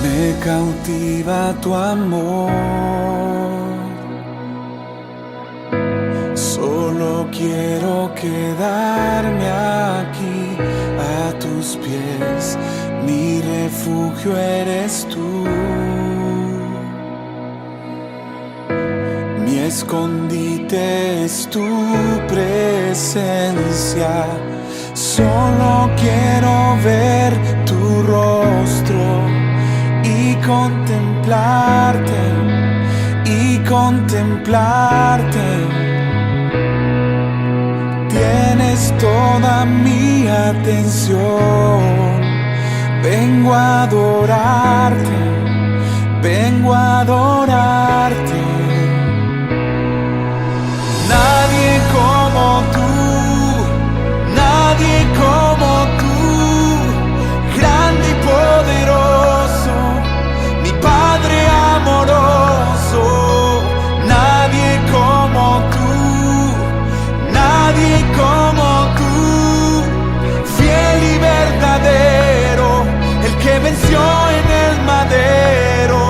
Me cautiva tu amor, solo quiero quedarme aquí a tus pies, mi refugio eres tú, mi escondite es tu presencia, solo quiero ver tu rostro y contemplarte, y contemplarte. Tienes toda mi atención, vengo a adorarte, vengo a adorarte. Nadie como tú, nadie como tú, grande y poderoso, mi Padre amoroso. Nadie como tú, nadie como tú, fiel y verdadero, el que venció en el madero.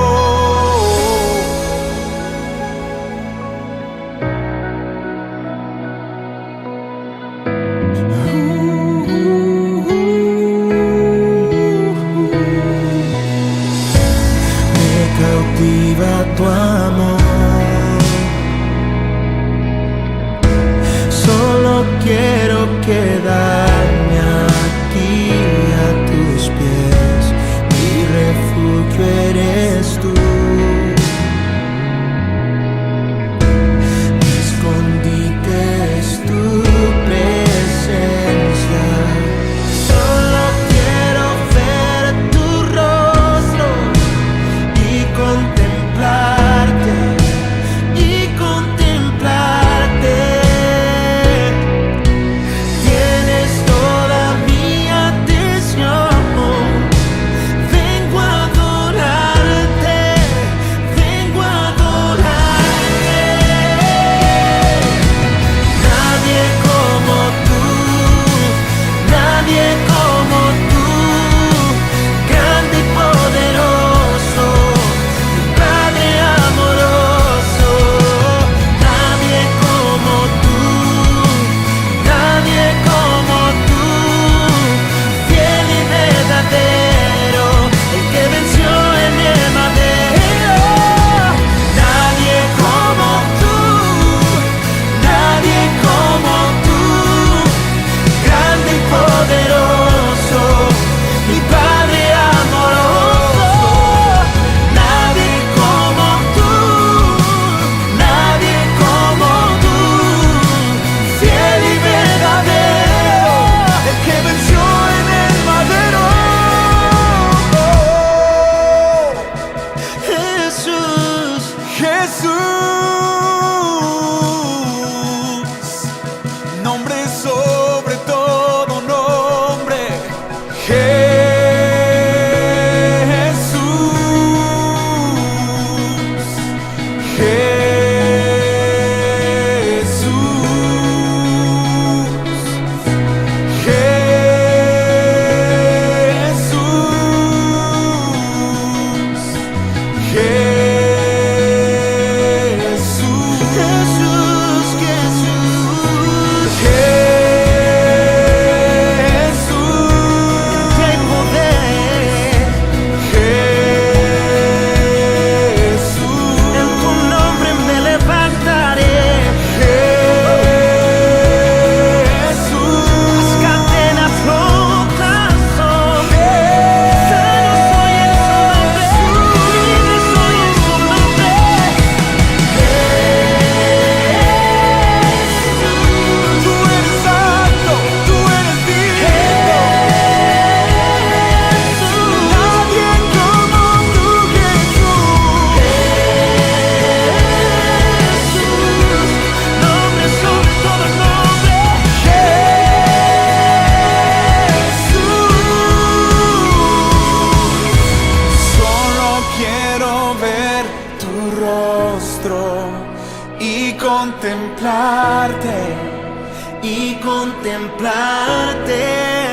y contemplarte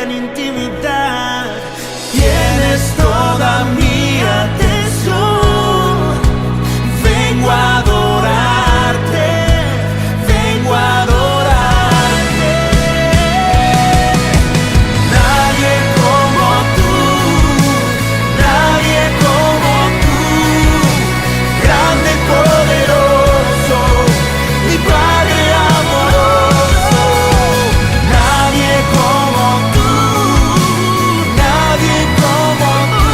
en intimidad. Tienes toda mi atención. Vengo a adorarte, vengo a adorarte. Nadie como tú, nadie como tú, grande, poderoso, mi Padre amoroso. Nadie como tú, nadie como tú,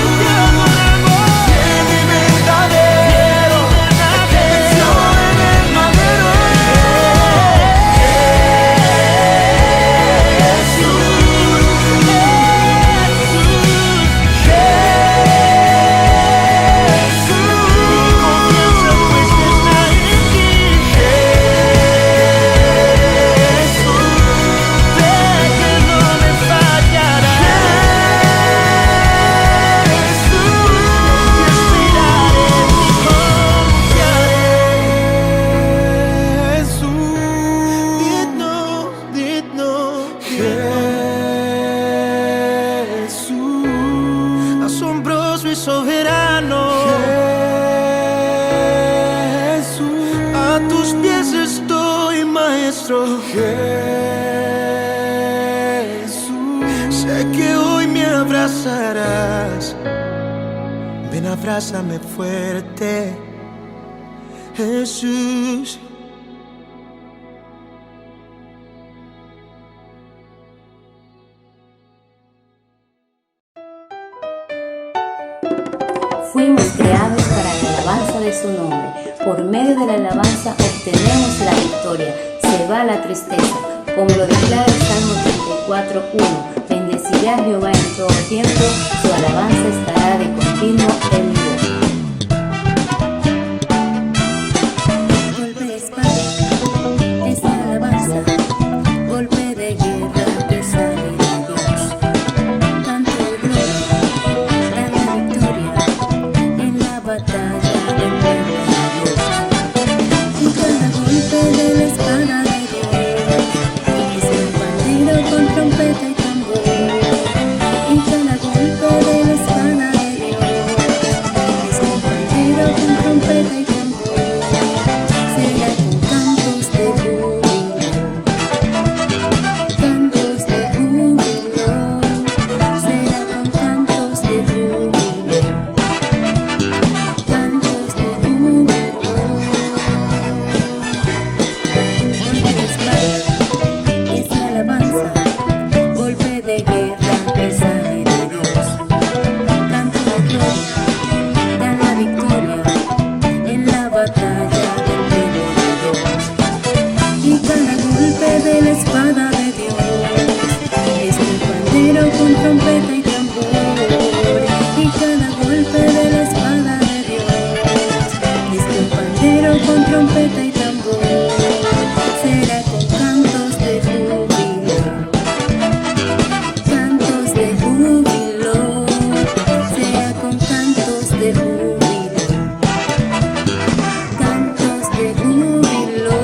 fiel y verdadero, el que venció en el madero. Asombroso y soberano, Jesús, a tus pies estoy, maestro. Jesús, sé que hoy me abrazarás. Ven, abrázame fuerte, Jesús. Fuimos creados para la alabanza de su nombre. Por medio de la alabanza obtenemos la victoria. Se va la tristeza, como lo declara el Salmo 34:1. Bendeciré a Jehová en todo tiempo, su alabanza estará de continuo en mi boca. Golpe de espada, es la alabanza. Golpe de guerra que sale de Dios. Canto de gloria, dan la victoria en la batalla del pueblo de Dios. Y cada golpe de la espada de Dios es el pandero con trompeta y tambor. Y cada golpe de la espada de Dios es el pandero con trompeta y tambor. Será con cantos de júbilo, cantos de júbilo. Será con cantos de júbilo, cantos de júbilo. Golpe de espada, es la alabanza. Golpe de guerra que sale de Dios. Canto de gloria, dan la victoria en la batalla del pueblo de Dios. Y cada golpe de la espada de Dios es el pandero con trompeta y tambor. Y cada golpe de la espada de Dios es el pandero con trompeta y tambor. Será con cantos de júbilo, cantos de júbilo. Será con cantos de júbilo, cantos de júbilo.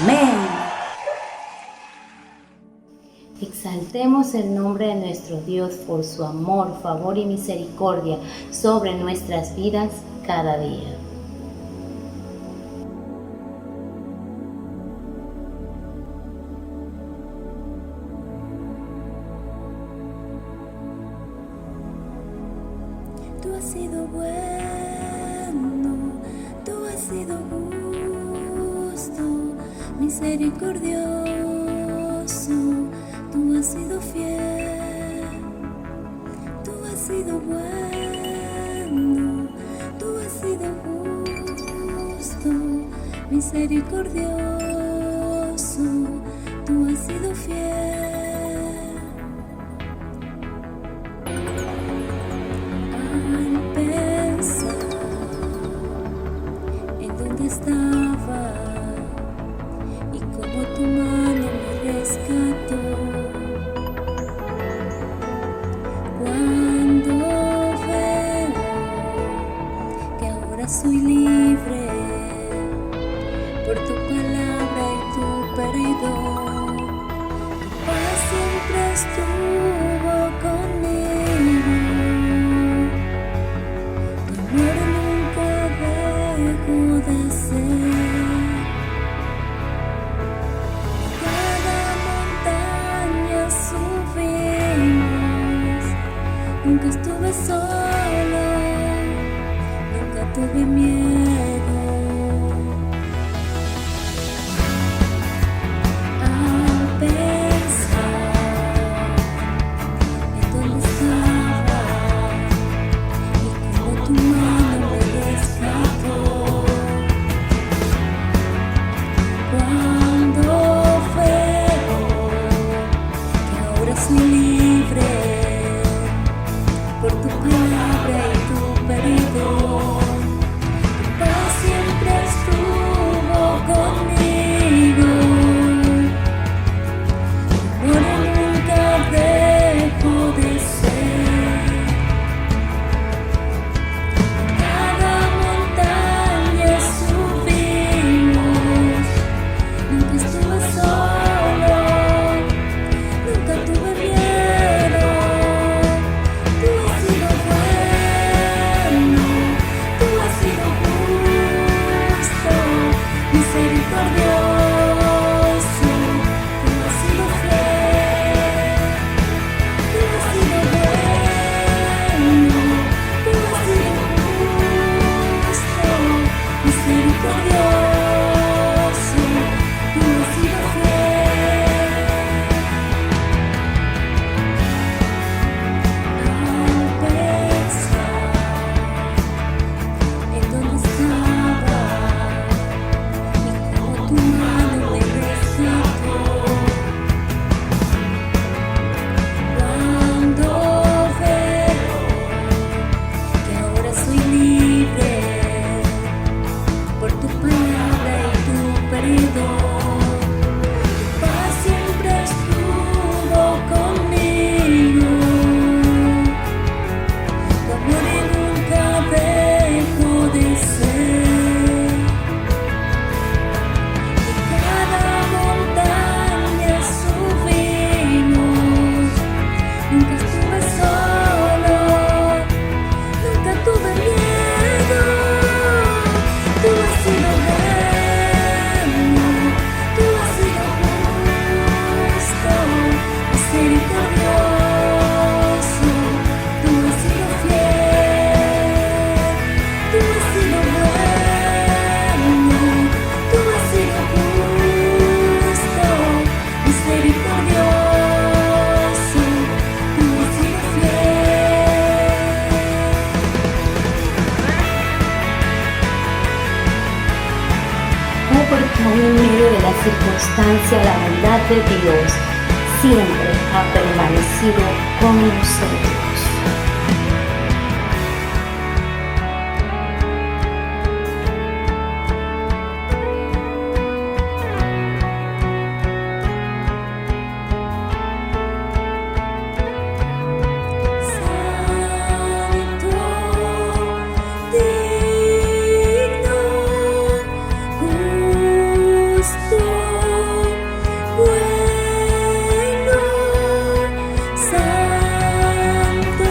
Amén. Exaltemos el nombre de nuestro Dios por su amor, favor y misericordia sobre nuestras vidas cada día. Tú has sido bueno, tú has sido justo, misericordioso, tú has sido fiel, tú has sido bueno, tú has sido justo, misericordioso, tú has sido fiel. Al pensar en dónde estaba y cómo tu mano me rescató, cuando veo soy libre por tu palabra y tu perdón. Tu paz siempre estuvo conmigo. Tu amor nunca dejó de ser. Cada montaña subimos. Nunca estuve solo. Nunca tuve miedo. Al pensar en dónde estaba y cómo tu mano me rescató. Cuando veo que ahora soy libre por tu palabra y tu perdón. Tu paz siempre estuvo conmigo. Tu amor nunca dejó de ser. Cada montaña subimos. Nunca estuve solo. Nunca tuve miedo. Tú has sido bueno, tú has sido justo, misericordioso, tú has sido fiel. Tú has sido bueno, tú has sido justo, misericordioso, tú has sido fiel. Al pensar en dónde estaba y cómo tu mano me rescató. Cuando veo que ahora soy libre por tu palabra y tu perdón. Tu paz siempre estuvo conmigo. Tu amor nunca dejó de ser. De cada montaña subimos. Nunca estuve solo. Nunca tuve miedo. Tú has sido bueno. Tú has sido justo, misericordioso. Tú has sido fiel. Tú has sido bueno. Tú has sido justo, misericordioso. Tú has sido fiel. Porque aún en medio de la circunstancia, la bondad de Dios siempre ha permanecido con nosotros. Santo, digno, justo, bueno, santo,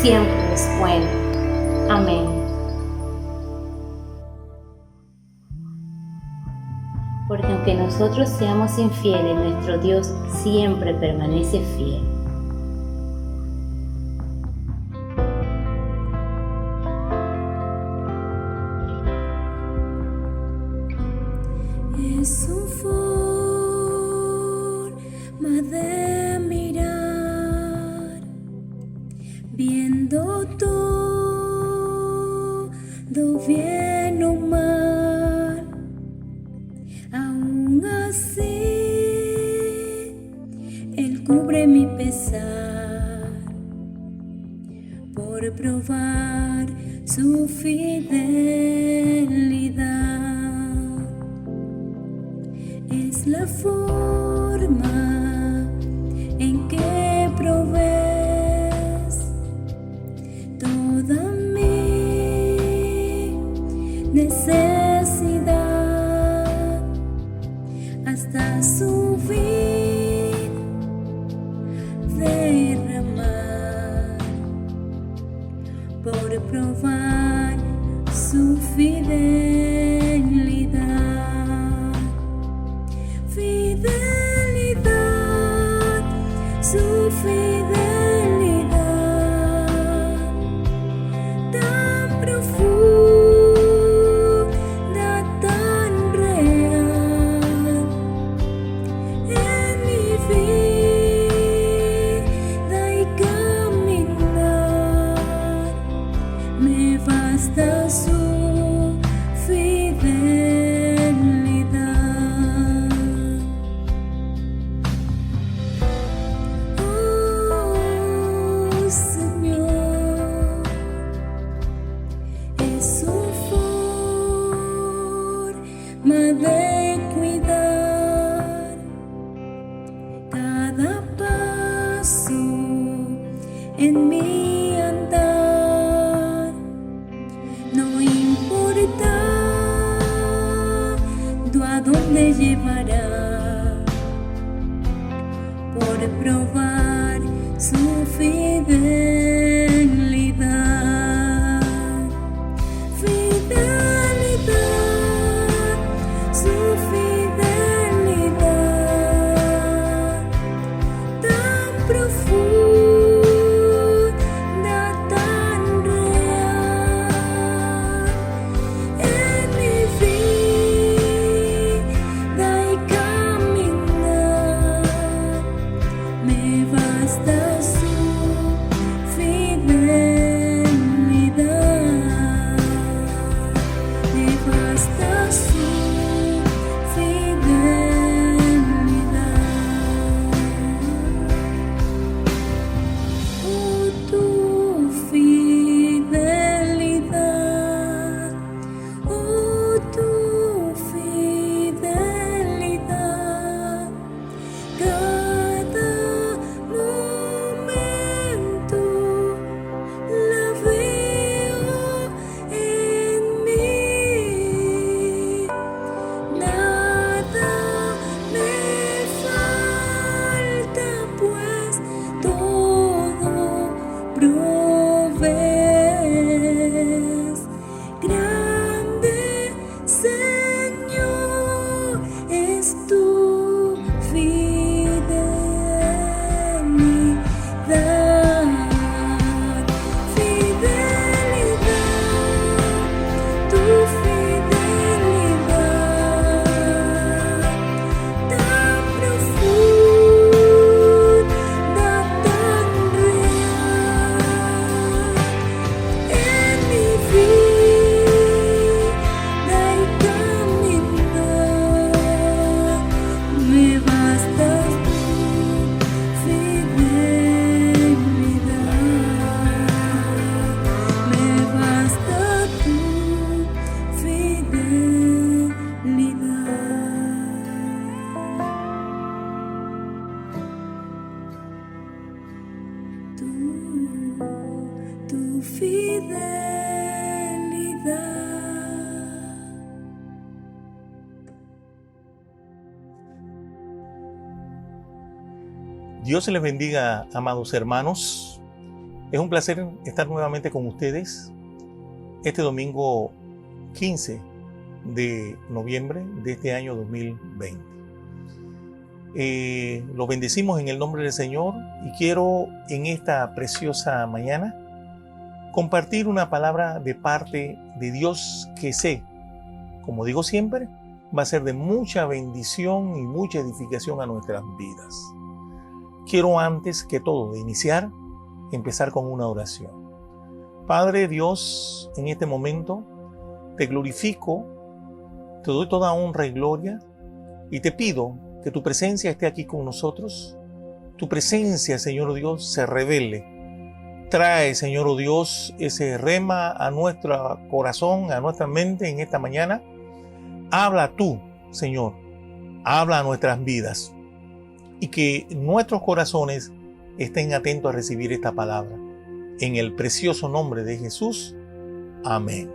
siempre es bueno. Amén. Porque aunque nosotros seamos infieles, nuestro Dios siempre permanece fiel. Es su forma de mirar, viendo todo bien o mal. Aún así, Él cubre mi pesar por probar su fidelidad. Es la forma en que provees toda mi necesidad hasta subir, derramar por probar su fidelidad. Fidelidad, su fidelidad, tan profunda, tan real, en mi vida y caminar, me basta su fidelidad. Señor, es su forma de cuidar cada paso en mi andar, no importando a dónde llevará, por probar su fidelidad. Fidelidad, su fidelidad, tan profunda, tan real, en mi vida y caminar, me basta su fidelidad, me basta su fidelidad. Oh, tu fidelidad, oh, tu fidelidad, cada momento la veo en mí, nada me falta, pues todo provees. Grande Señor es tu fidelidad. Fidelidad, tu fidelidad, tan profunda, tan real, en mi vida y caminar, me basta tu fidelidad, me basta tu fidelidad, tu fidelidad. Dios les bendiga, amados hermanos. Es un placer estar nuevamente con ustedes este domingo 15 de noviembre de este año 2020. Los bendecimos en el nombre del Señor y quiero en esta preciosa mañana compartir una palabra de parte de Dios que sé, como digo siempre, va a ser de mucha bendición y mucha edificación a nuestras vidas. Quiero antes que todo de iniciar, empezar con una oración. Padre Dios, en este momento te glorifico, te doy toda honra y gloria y te pido que tu presencia esté aquí con nosotros. Tu presencia, Señor Dios, se revele. Trae, Señor Dios, ese rema a nuestro corazón, a nuestra mente en esta mañana. Habla tú, Señor, habla a nuestras vidas y que nuestros corazones estén atentos a recibir esta palabra. En el precioso nombre de Jesús. Amén.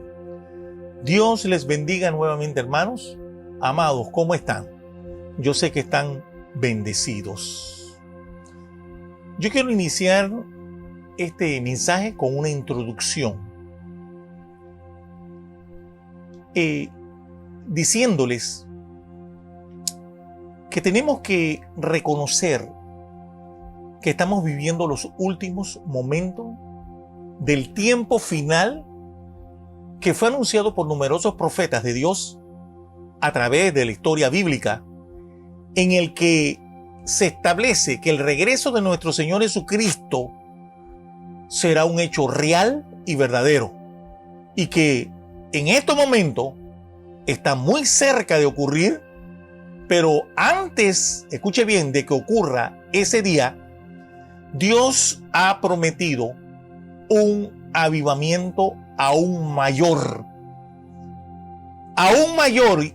Dios les bendiga nuevamente, hermanos. Amados, ¿cómo están? Yo sé que están bendecidos. Yo quiero iniciar este mensaje con una introducción. Diciéndoles que tenemos que reconocer que estamos viviendo los últimos momentos del tiempo final que fue anunciado por numerosos profetas de Dios a través de la historia bíblica, en el que se establece que el regreso de nuestro Señor Jesucristo será un hecho real y verdadero, y que en estos momentos está muy cerca de ocurrir, pero antes, escuche bien, de que ocurra ese día, Dios ha prometido un avivamiento aún mayor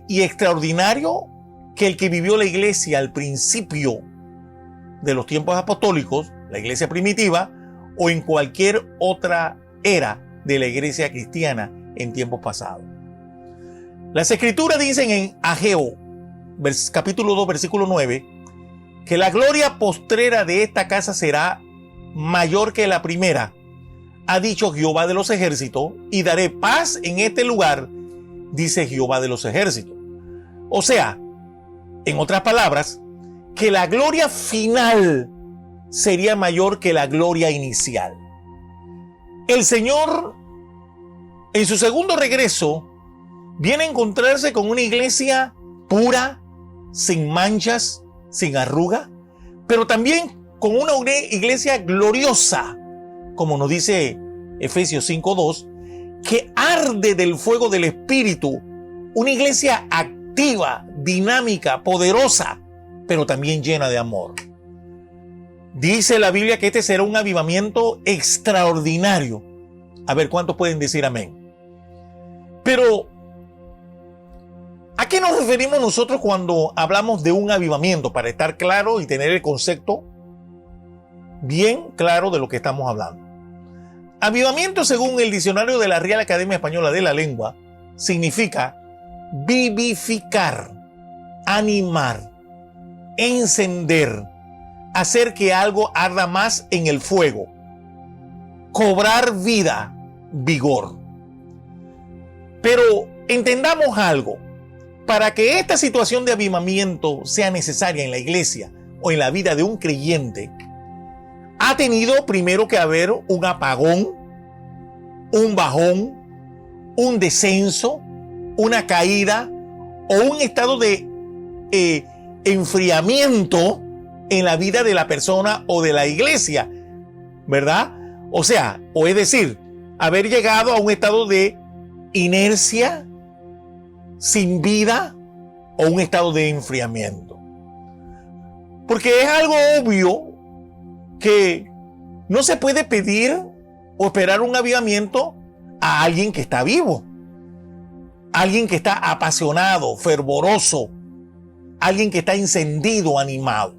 y extraordinario que el que vivió la iglesia al principio de los tiempos apostólicos, la iglesia primitiva, o en cualquier otra era de la iglesia cristiana en tiempos pasados. Las escrituras dicen en Ageo, capítulo 2, versículo 9, que la gloria postrera de esta casa será mayor que la primera, ha dicho Jehová de los ejércitos, y daré paz en este lugar, dice Jehová de los ejércitos. O sea, en otras palabras, que la gloria final sería mayor que la gloria inicial. El Señor, en su segundo regreso, viene a encontrarse con una iglesia pura, sin manchas, sin arruga, pero también con una iglesia gloriosa, como nos dice Efesios 5:2, que arde del fuego del Espíritu, una iglesia activa, dinámica, poderosa, pero también llena de amor. Dice la Biblia que este será un avivamiento extraordinario. A ver, ¿cuántos pueden decir amén? Pero, ¿a qué nos referimos nosotros cuando hablamos de un avivamiento? Para estar claro y tener el concepto bien claro de lo que estamos hablando. Avivamiento, según el diccionario de la Real Academia Española de la Lengua, significa vivificar, animar, encender, hacer que algo arda más en el fuego, cobrar vida, vigor. Pero entendamos algo. Para que esta situación de avivamiento sea necesaria en la iglesia o en la vida de un creyente, ha tenido primero que haber un apagón, un bajón, un descenso, una caída o un estado de enfriamiento en la vida de la persona o de la iglesia, ¿verdad? O sea, o es decir, haber llegado a un estado de inercia, sin vida, o un estado de enfriamiento. Porque es algo obvio que no se puede pedir o esperar un avivamiento a alguien que está vivo, alguien que está apasionado, fervoroso, alguien que está encendido, animado.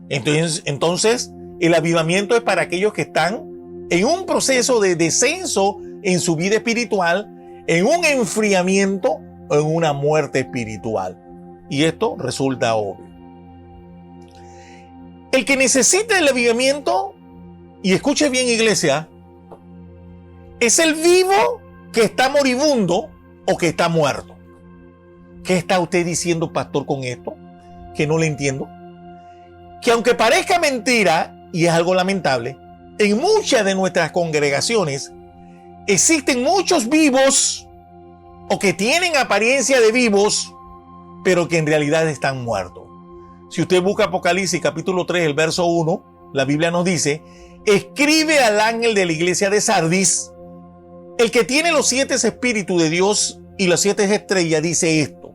Entonces, el avivamiento es para aquellos que están en un proceso de descenso en su vida espiritual, en un enfriamiento o en una muerte espiritual. Y esto resulta obvio. El que necesita el avivamiento, y escuche bien, iglesia, ¿Es el vivo que está moribundo o que está muerto? ¿Qué está usted diciendo, pastor, con esto? Que no le entiendo. Que aunque parezca mentira, y es algo lamentable, en muchas de nuestras congregaciones existen muchos vivos o que tienen apariencia de vivos, pero que en realidad están muertos. Si usted busca Apocalipsis capítulo 3, el verso 1, la Biblia nos dice: escribe al ángel de la iglesia de Sardis, el que tiene los 7 espíritus de Dios y las 7 estrellas, dice esto: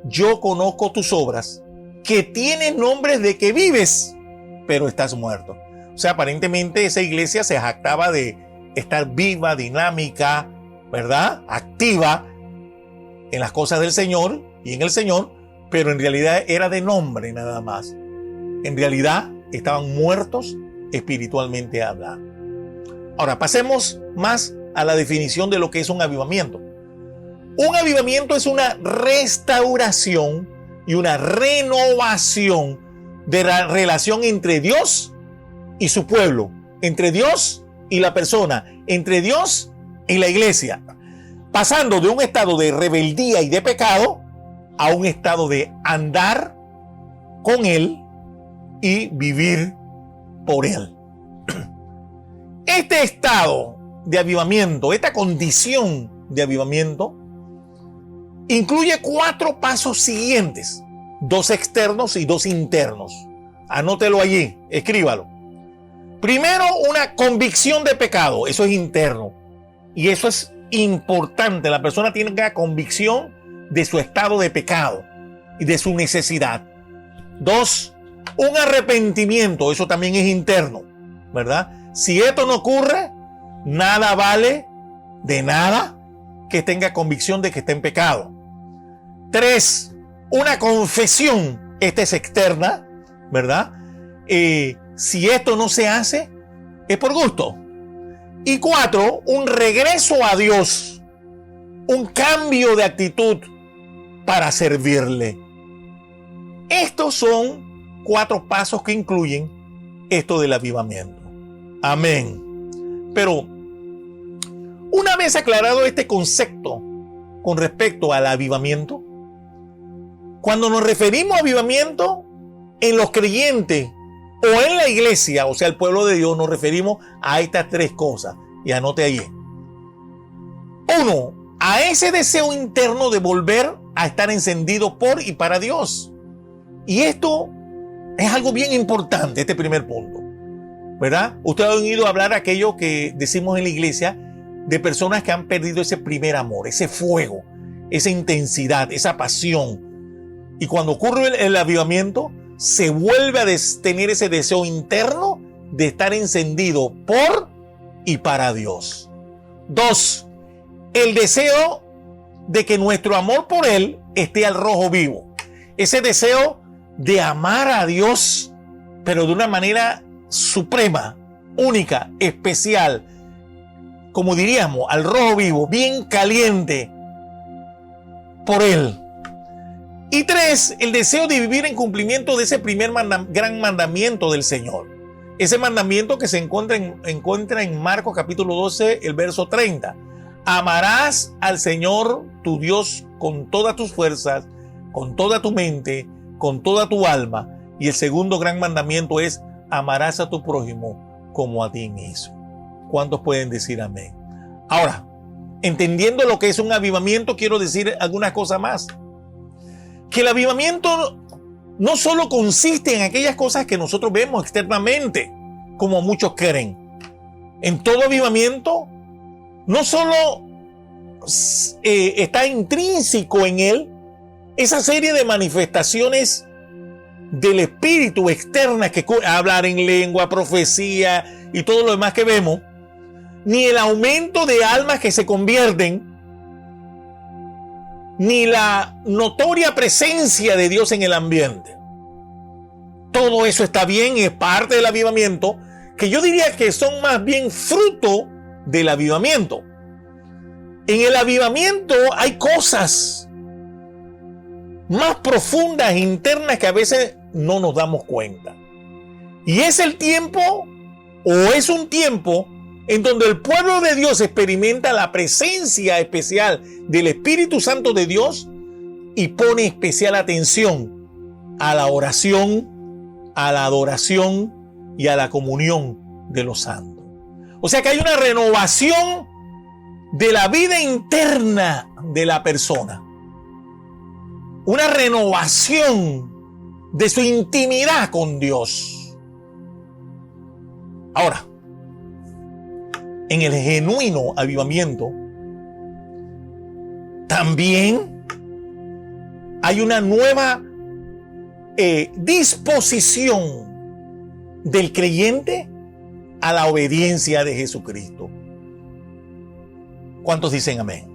yo conozco tus obras, que tienes nombres de que vives, pero estás muerto. O sea, aparentemente esa iglesia se jactaba de estar viva, dinámica, ¿verdad? Activa en las cosas del Señor y en el Señor, pero en realidad era de nombre nada más. En realidad estaban muertos espiritualmente hablando. Ahora pasemos más a la definición de lo que es un avivamiento. Un avivamiento es una restauración y una renovación de la relación entre Dios y su pueblo, entre Dios y la persona, entre Dios y la iglesia, pasando de un estado de rebeldía y de pecado a un estado de andar con Él y vivir por Él. Este estado de avivamiento, esta condición de avivamiento, incluye 4 pasos siguientes: 2 externos y 2 internos. Anótelo allí, escríbalo. Primero, una convicción de pecado, eso es interno. Y eso es importante, la persona tiene una convicción de su estado de pecado y de su necesidad. 2, un arrepentimiento, eso también es interno, ¿verdad? Si esto no ocurre, nada vale de nada que tenga convicción de que está en pecado. 3, una confesión, esta es externa, ¿verdad? Si esto no se hace, es por gusto. Y 4, un regreso a Dios, un cambio de actitud para servirle. Estos son 4 pasos que incluyen esto del avivamiento. Amén. Pero una vez aclarado este concepto con respecto al avivamiento, cuando nos referimos a avivamiento en los creyentes o en la iglesia, o sea, el pueblo de Dios, nos referimos a estas 3 cosas. Y anote allí. 1, a ese deseo interno de volver a estar encendido por y para Dios. Y esto es algo bien importante, este primer punto, ¿verdad? Usted ha oído hablar aquello que decimos en la iglesia de personas que han perdido ese primer amor, ese fuego, esa intensidad, esa pasión. Y cuando ocurre el avivamiento, se vuelve a tener ese deseo interno de estar encendido por y para Dios. 2, el deseo de que nuestro amor por Él esté al rojo vivo. Ese deseo de amar a Dios, pero de una manera suprema, única, especial, como diríamos, al rojo vivo, bien caliente por Él. Y 3, el deseo de vivir en cumplimiento de ese primer gran mandamiento del Señor. Ese mandamiento que se encuentra en Marcos capítulo 12, el verso 30. Amarás al Señor tu Dios con todas tus fuerzas, con toda tu mente, con toda tu alma. Y el segundo gran mandamiento es: amarás a tu prójimo como a ti mismo. ¿Cuántos pueden decir amén? Ahora, entendiendo lo que es un avivamiento, quiero decir algunas cosas más. Que el avivamiento no solo consiste en aquellas cosas que nosotros vemos externamente, como muchos creen. En todo avivamiento, no solo está intrínseco en él esa serie de manifestaciones del espíritu externas, que hablar en lengua, profecía y todo lo demás que vemos, ni el aumento de almas que se convierten, ni la notoria presencia de Dios en el ambiente. Todo eso está bien y es parte del avivamiento, que yo diría que son más bien fruto del avivamiento. En el avivamiento hay cosas más profundas, internas, que a veces no nos damos cuenta. Y es el tiempo, o es un tiempo, en donde el pueblo de Dios experimenta la presencia especial del Espíritu Santo de Dios y pone especial atención a la oración, a la adoración y a la comunión de los santos. O sea que hay una renovación de la vida interna de la persona, una renovación de su intimidad con Dios. Ahora, en el genuino avivamiento, también hay una nueva disposición del creyente a la obediencia de Jesucristo. ¿Cuántos dicen amén?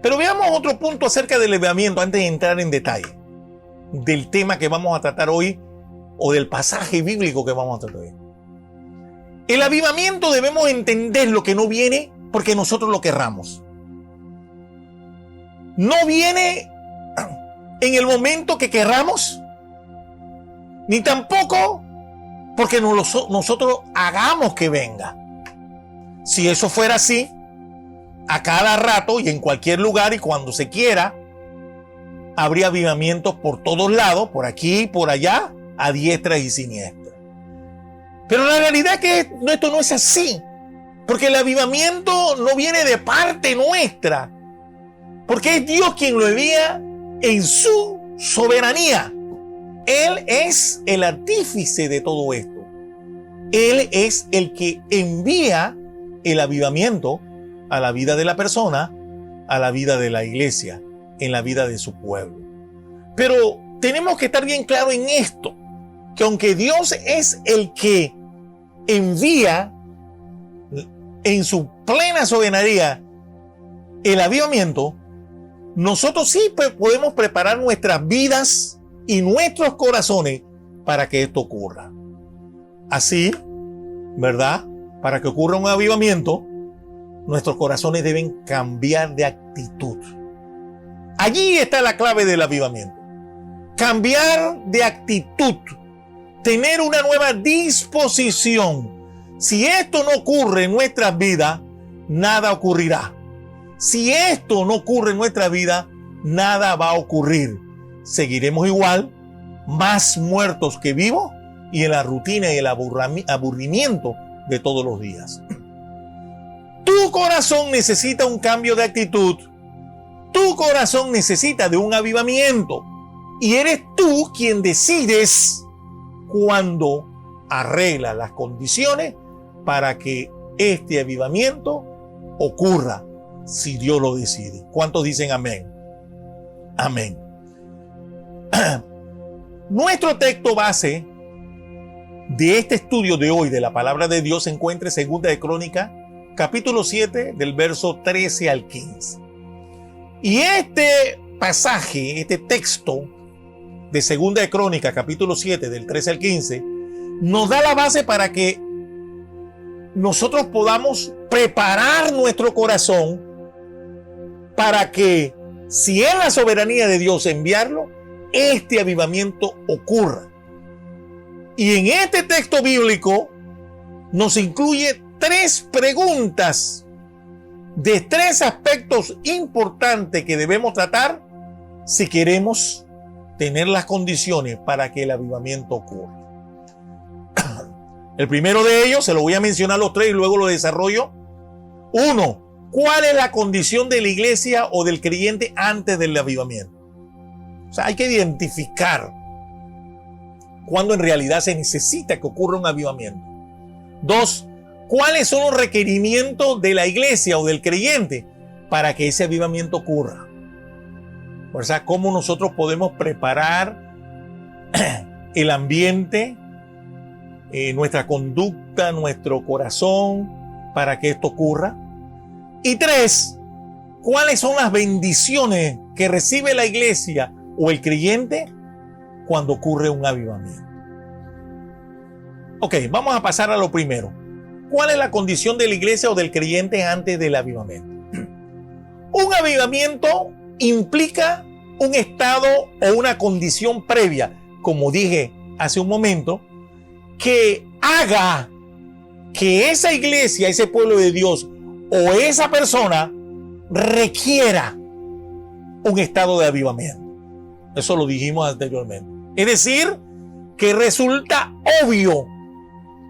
Pero veamos otro punto acerca del avivamiento antes de entrar en detalle del tema que vamos a tratar hoy o del pasaje bíblico que vamos a tratar hoy. El avivamiento debemos entender lo que no viene porque nosotros lo querramos. No viene en el momento que querramos, ni tampoco porque nosotros hagamos que venga. Si eso fuera así, a cada rato y en cualquier lugar y cuando se quiera, habría avivamientos por todos lados, por aquí y por allá, a diestra y siniestra. Pero la realidad es que esto no es así, porque el avivamiento no viene de parte nuestra, porque es Dios quien lo envía en su soberanía. Él es el artífice de todo esto. Él es el que envía el avivamiento a la vida de la persona, a la vida de la iglesia, en la vida de su pueblo. Pero tenemos que estar bien claro en esto, que aunque Dios es el que envía en su plena soberanía el avivamiento, nosotros sí podemos preparar nuestras vidas y nuestros corazones para que esto ocurra. Así, ¿verdad? Para que ocurra un avivamiento, nuestros corazones deben cambiar de actitud. Allí está la clave del avivamiento. Cambiar de actitud. Tener una nueva disposición. Si esto no ocurre en nuestras vidas, nada ocurrirá. Si esto no ocurre en nuestra vida, nada va a ocurrir. Seguiremos igual, más muertos que vivos, y en la rutina y el aburrimiento de todos los días. Tu corazón necesita un cambio de actitud. Tu corazón necesita de un avivamiento. Y eres tú quien decides cuándo arregla las condiciones para que este avivamiento ocurra, si Dios lo decide. ¿Cuántos dicen amén? Amén. Nuestro texto base de este estudio de hoy de la palabra de Dios se encuentra en 2 de Crónicas, capítulo 7, del verso 13 al 15. Y este pasaje, este texto de 2 de Crónicas, capítulo 7, del 13 al 15, nos da la base para que nosotros podamos preparar nuestro corazón para que, si es la soberanía de Dios enviarlo, este avivamiento ocurra. Y en este texto bíblico nos incluye 3 preguntas de 3 aspectos importantes que debemos tratar si queremos tener las condiciones para que el avivamiento ocurra. El primero de ellos, se lo voy a mencionar los 3 y luego lo desarrollo. 1. ¿Cuál es la condición de la iglesia o del creyente antes del avivamiento? O sea, hay que identificar cuando en realidad se necesita que ocurra un avivamiento. 2. ¿Cuáles son los requerimientos de la iglesia o del creyente para que ese avivamiento ocurra? O sea, ¿cómo nosotros podemos preparar el ambiente, nuestra conducta, nuestro corazón para que esto ocurra? Y 3. ¿Cuáles son las bendiciones que recibe la iglesia o el creyente cuando ocurre un avivamiento? Ok, vamos a pasar a lo primero. ¿Cuál es la condición de la iglesia o del creyente antes del avivamiento? Un avivamiento implica un estado o una condición previa, como dije hace un momento, que haga que esa iglesia, ese pueblo de Dios o esa persona requiera un estado de avivamiento. Eso lo dijimos anteriormente. Es decir, que resulta obvio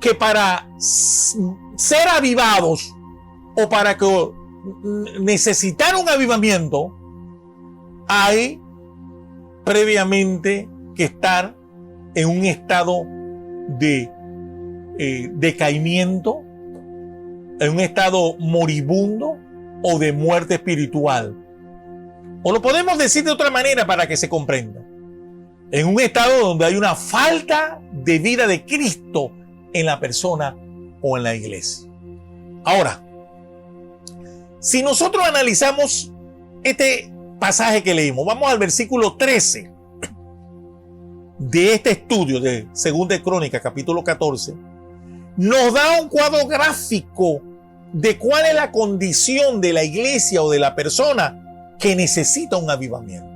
que para ser avivados o para que necesitar un avivamiento, hay previamente que estar en un estado de decaimiento, en un estado moribundo o de muerte espiritual. O lo podemos decir de otra manera para que se comprenda. En un estado donde hay una falta de vida de Cristo en la persona o en la iglesia. Ahora, si nosotros analizamos este pasaje que leímos, vamos al versículo 13 de este estudio de 2 de Crónicas, capítulo 14, nos da un cuadro gráfico de cuál es la condición de la iglesia o de la persona que necesita un avivamiento.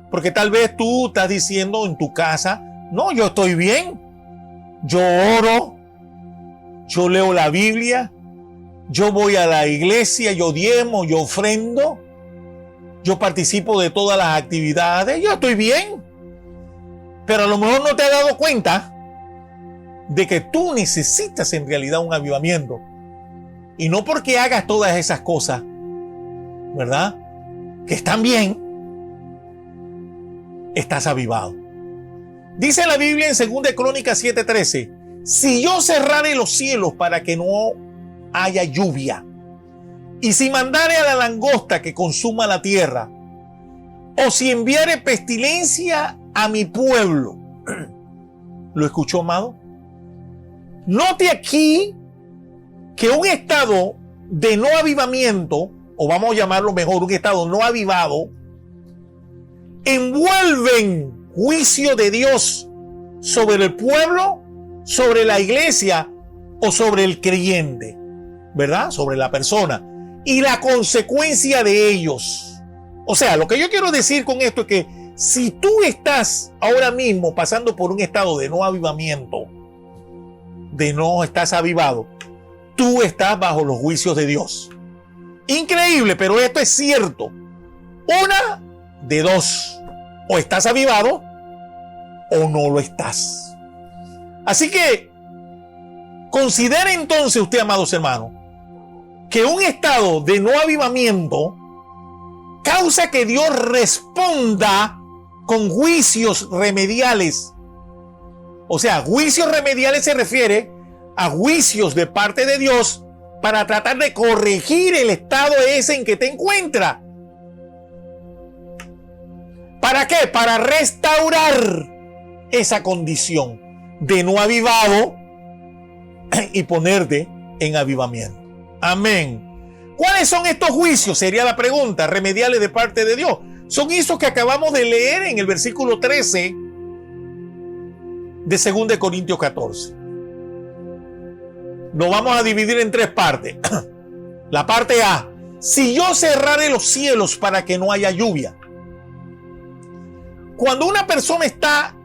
Porque tal vez tú estás diciendo en tu casa, no, yo estoy bien, yo oro, yo leo la Biblia, yo voy a la iglesia, yo diezmo, yo ofrendo, yo participo de todas las actividades, yo estoy bien. Pero a lo mejor no te has dado cuenta de que tú necesitas en realidad un avivamiento. Y no porque hagas todas esas cosas, ¿verdad?, que están bien, estás avivado. Dice la Biblia en 2 de Crónicas 7:13, si yo cerrare los cielos para que no haya lluvia, y si mandare a la langosta que consuma la tierra, o si enviare pestilencia a mi pueblo. ¿Lo escuchó, amado? Note aquí que un estado de no avivamiento, o vamos a llamarlo mejor, un estado no avivado, envuelven juicio de Dios sobre el pueblo, sobre la iglesia o sobre el creyente, ¿verdad? Sobre la persona y la consecuencia de ellos. O sea, lo que yo quiero decir con esto es que si tú estás ahora mismo pasando por un estado de no avivamiento, de no estás avivado, tú estás bajo los juicios de Dios. Increíble, pero esto es cierto. Una de dos: o estás avivado o no lo estás. Así que considere entonces usted, amados hermanos, que un estado de no avivamiento causa que Dios responda con juicios remediales. O sea, juicios remediales se refiere a juicios de parte de Dios para tratar de corregir el estado ese en que te encuentras. ¿Para qué? Para restaurar esa condición de no avivado y ponerte en avivamiento. Amén. ¿Cuáles son estos juicios? Sería la pregunta, remediales de parte de Dios. Son esos que acabamos de leer en el versículo 13 de 2 de Corintios 14. Lo vamos a dividir en tres partes. La parte A: si yo cerrare los cielos para que no haya lluvia. Cuando una persona está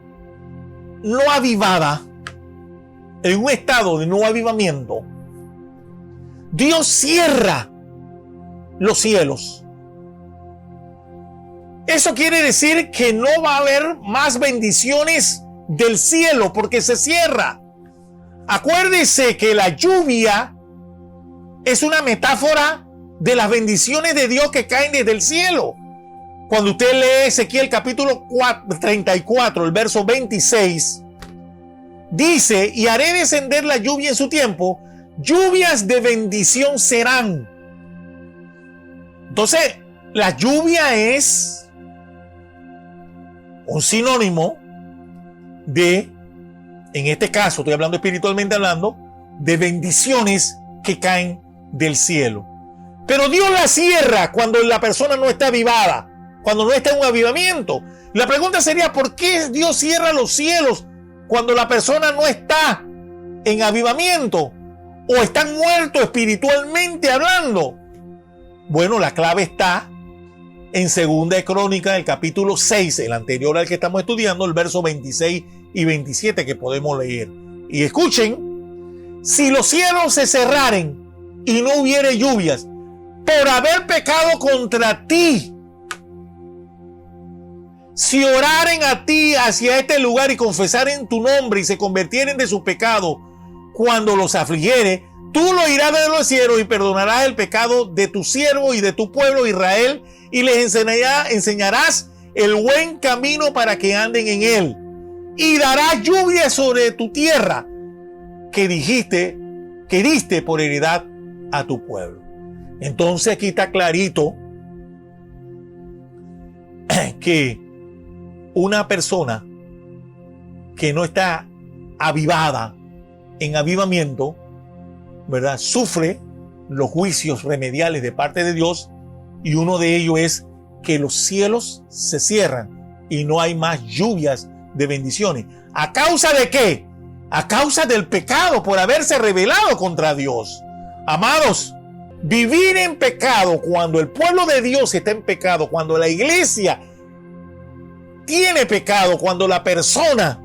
no avivada, en un estado de no avivamiento, Dios cierra los cielos. Eso quiere decir que no va a haber más bendiciones del cielo porque se cierra. Acuérdese que la lluvia es una metáfora de las bendiciones de Dios que caen desde el cielo. Cuando usted lee Ezequiel capítulo 34, el verso 26, dice: y haré descender la lluvia en su tiempo, lluvias de bendición serán. Entonces, la lluvia es un sinónimo de, en este caso, estoy hablando espiritualmente hablando, de bendiciones que caen del cielo. Pero Dios la cierra cuando la persona no está avivada, cuando no está en un avivamiento. La pregunta sería: ¿por qué Dios cierra los cielos cuando la persona no está en avivamiento o están muertos espiritualmente hablando? Bueno, la clave está en 2 de Crónicas, el capítulo 6, el anterior al que estamos estudiando, el verso 26 y 27 que podemos leer. Y escuchen: si los cielos se cerraren y no hubiere lluvias, por haber pecado contra ti, si oraren a ti hacia este lugar y confesaren tu nombre y se convirtieren de su pecado cuando los afligiere, tú lo irás de los cielos y perdonarás el pecado de tu siervo y de tu pueblo Israel y les enseñarás el buen camino para que anden en él. Y darás lluvia sobre tu tierra que diste por heredad a tu pueblo. Entonces aquí está clarito que una persona que no está avivada en avivamiento, ¿verdad?, sufre los juicios remediales de parte de Dios, y uno de ellos es que los cielos se cierran y no hay más lluvias de bendiciones. ¿A causa de qué? A causa del pecado, por haberse rebelado contra Dios. Amados, vivir en pecado, cuando el pueblo de Dios está en pecado, cuando la iglesia tiene pecado, cuando la persona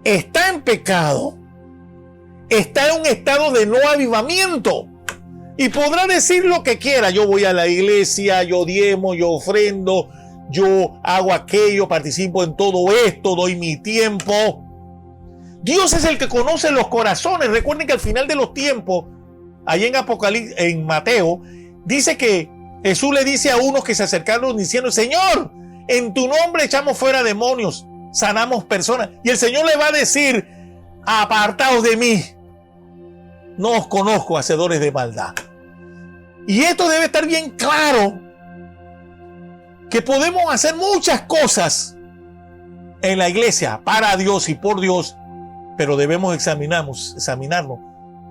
está en pecado, está en un estado de no avivamiento. Y podrá decir lo que quiera: yo voy a la iglesia, yo diezmo, yo ofrendo, yo hago aquello, participo en todo esto, doy mi tiempo. Dios es el que conoce los corazones. Recuerden que al final de los tiempos, ahí en Apocalipsis, en Mateo, dice que Jesús le dice a unos que se acercaron diciendo: Señor, en tu nombre echamos fuera demonios, sanamos personas. Y el Señor le va a decir: apartaos de mí, no os conozco, hacedores de maldad. Y esto debe estar bien claro, que podemos hacer muchas cosas en la iglesia para Dios y por Dios, pero debemos examinarnos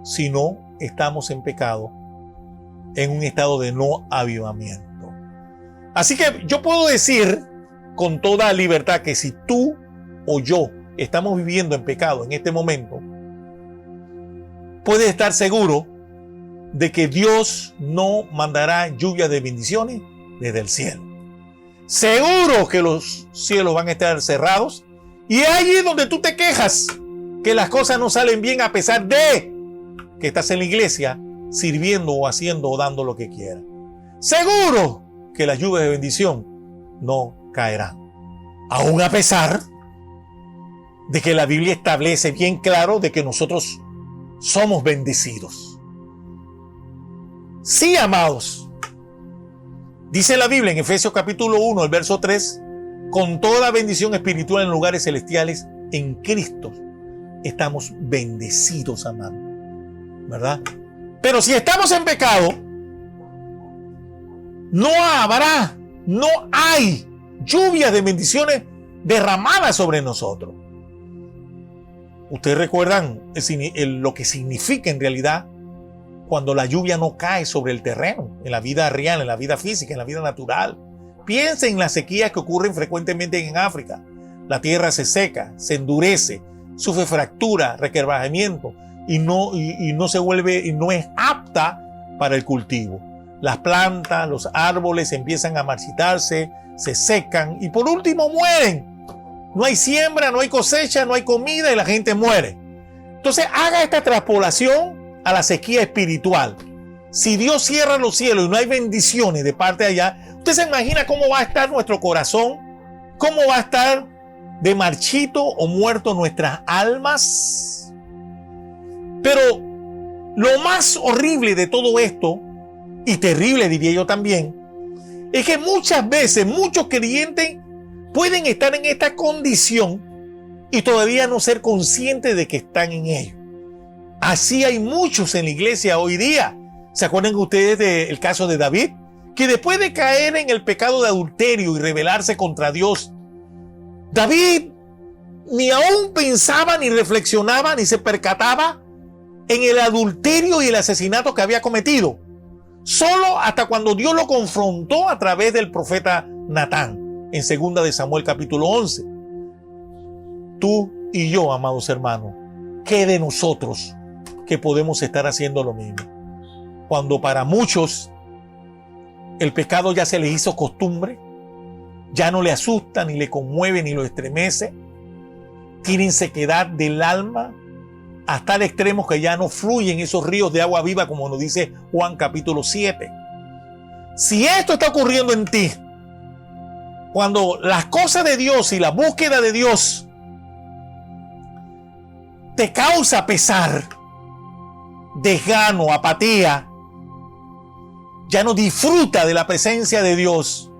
si no estamos en pecado, en un estado de no avivamiento. Así que yo puedo decir con toda libertad que si tú o yo estamos viviendo en pecado en este momento, puedes estar seguro de que Dios no mandará lluvia de bendiciones desde el cielo. Seguro que los cielos van a estar cerrados, y es allí donde tú te quejas que las cosas no salen bien, a pesar de que estás en la iglesia sirviendo o haciendo o dando lo que quieras. Seguro que las lluvias de bendición no caerán, aún a pesar de que la Biblia establece bien claro de que nosotros somos bendecidos. Sí, amados, dice la Biblia en Efesios capítulo 1, el verso 3, con toda bendición espiritual en lugares celestiales en Cristo estamos bendecidos, amados, ¿verdad? Pero si estamos en pecado, no hay lluvias de bendiciones derramadas sobre nosotros. Ustedes recuerdan lo que significa en realidad cuando la lluvia no cae sobre el terreno, en la vida real, en la vida física, en la vida natural. Piensen en las sequías que ocurren frecuentemente en África. La tierra se seca, se endurece, sufre fractura, requebrajamiento y no es apta para el cultivo. Las plantas, los árboles empiezan a marchitarse, se secan y por último mueren. No hay siembra, no hay cosecha, no hay comida y la gente muere. Entonces haga esta traspolación a la sequía espiritual. Si Dios cierra los cielos y no hay bendiciones de parte de allá, ¿usted se imagina cómo va a estar nuestro corazón? ¿Cómo va a estar de marchito o muerto nuestras almas? Pero lo más horrible de todo esto, y terrible diría yo también, es que muchas veces muchos creyentes pueden estar en esta condición y todavía no ser conscientes de que están en ello. Así hay muchos en la iglesia hoy día. ¿Se acuerdan ustedes del caso de David? Que después de caer en el pecado de adulterio y rebelarse contra Dios, David ni aún pensaba, ni reflexionaba, ni se percataba en el adulterio y el asesinato que había cometido. Solo hasta cuando Dios lo confrontó a través del profeta Natán, en 2 de Samuel capítulo 11. Tú y yo, amados hermanos, ¿qué de nosotros que podemos estar haciendo lo mismo? Cuando para muchos el pecado ya se les hizo costumbre, ya no le asusta, ni le conmueve, ni lo estremece, tienen sequedad del alma, hasta el extremo que ya no fluyen esos ríos de agua viva, como nos dice Juan capítulo 7. Si esto está ocurriendo en ti, cuando las cosas de Dios y la búsqueda de Dios te causa pesar, desgano, apatía, ya no disfruta de la presencia de Dios,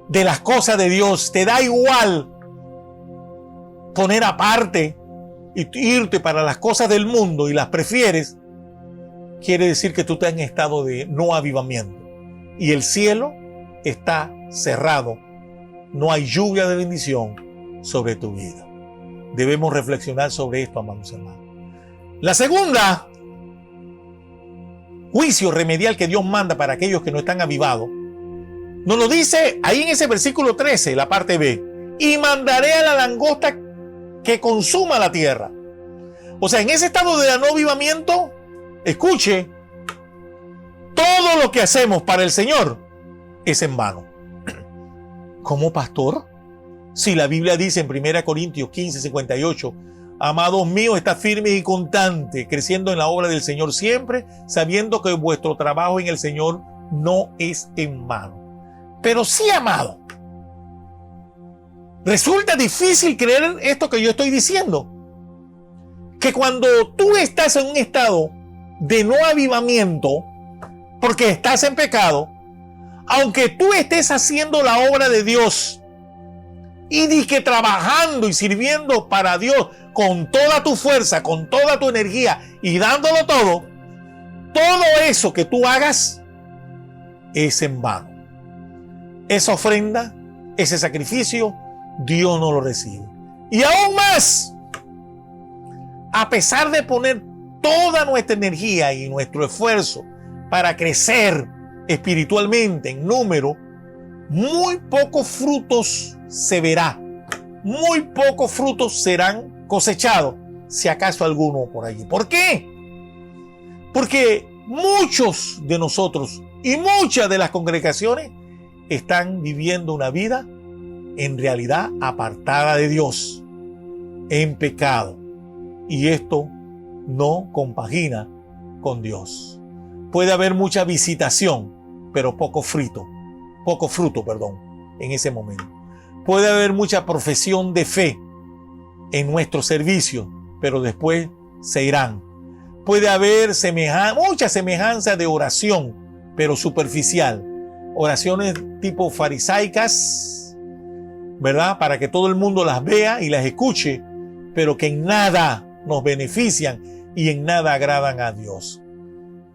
de las cosas de Dios, te da igual poner aparte y irte para las cosas del mundo y las prefieres, quiere decir que tú estás en estado de no avivamiento y el cielo está cerrado. No hay lluvia de bendición sobre tu vida. Debemos reflexionar sobre esto, amados hermanos. La segunda juicio remedial que Dios manda para aquellos que no están avivados, nos lo dice ahí en ese versículo 13, la parte B. Y mandaré a la langosta que consuma la tierra. O sea, en ese estado de no avivamiento, escuche, todo lo que hacemos para el Señor es en vano. ¿Cómo, pastor? Si la Biblia dice en 1 Corintios 15, 58, amados míos, estad firmes y constantes, creciendo en la obra del Señor siempre, sabiendo que vuestro trabajo en el Señor no es en vano. Pero sí, amado, resulta difícil creer esto que yo estoy diciendo. Que cuando tú estás en un estado de no avivamiento, porque estás en pecado, aunque tú estés haciendo la obra de Dios y que trabajando y sirviendo para Dios con toda tu fuerza, con toda tu energía y dándolo todo eso que tú hagas es en vano. Esa ofrenda, ese sacrificio, Dios no lo recibe. Y aún más, a pesar de poner toda nuestra energía y nuestro esfuerzo para crecer espiritualmente en número, muy pocos frutos se verá, muy pocos frutos serán cosechados, si acaso alguno por allí. ¿Por qué? Porque muchos de nosotros y muchas de las congregaciones están viviendo una vida en realidad apartada de Dios, en pecado, y esto no compagina con Dios. Puede haber mucha visitación, pero poco fruto, en ese momento. Puede haber mucha profesión de fe en nuestro servicio, pero después se irán. Puede haber mucha semejanza de oración, pero superficial. Oraciones tipo farisaicas, ¿verdad? Para que todo el mundo las vea y las escuche, pero que en nada nos benefician y en nada agradan a Dios,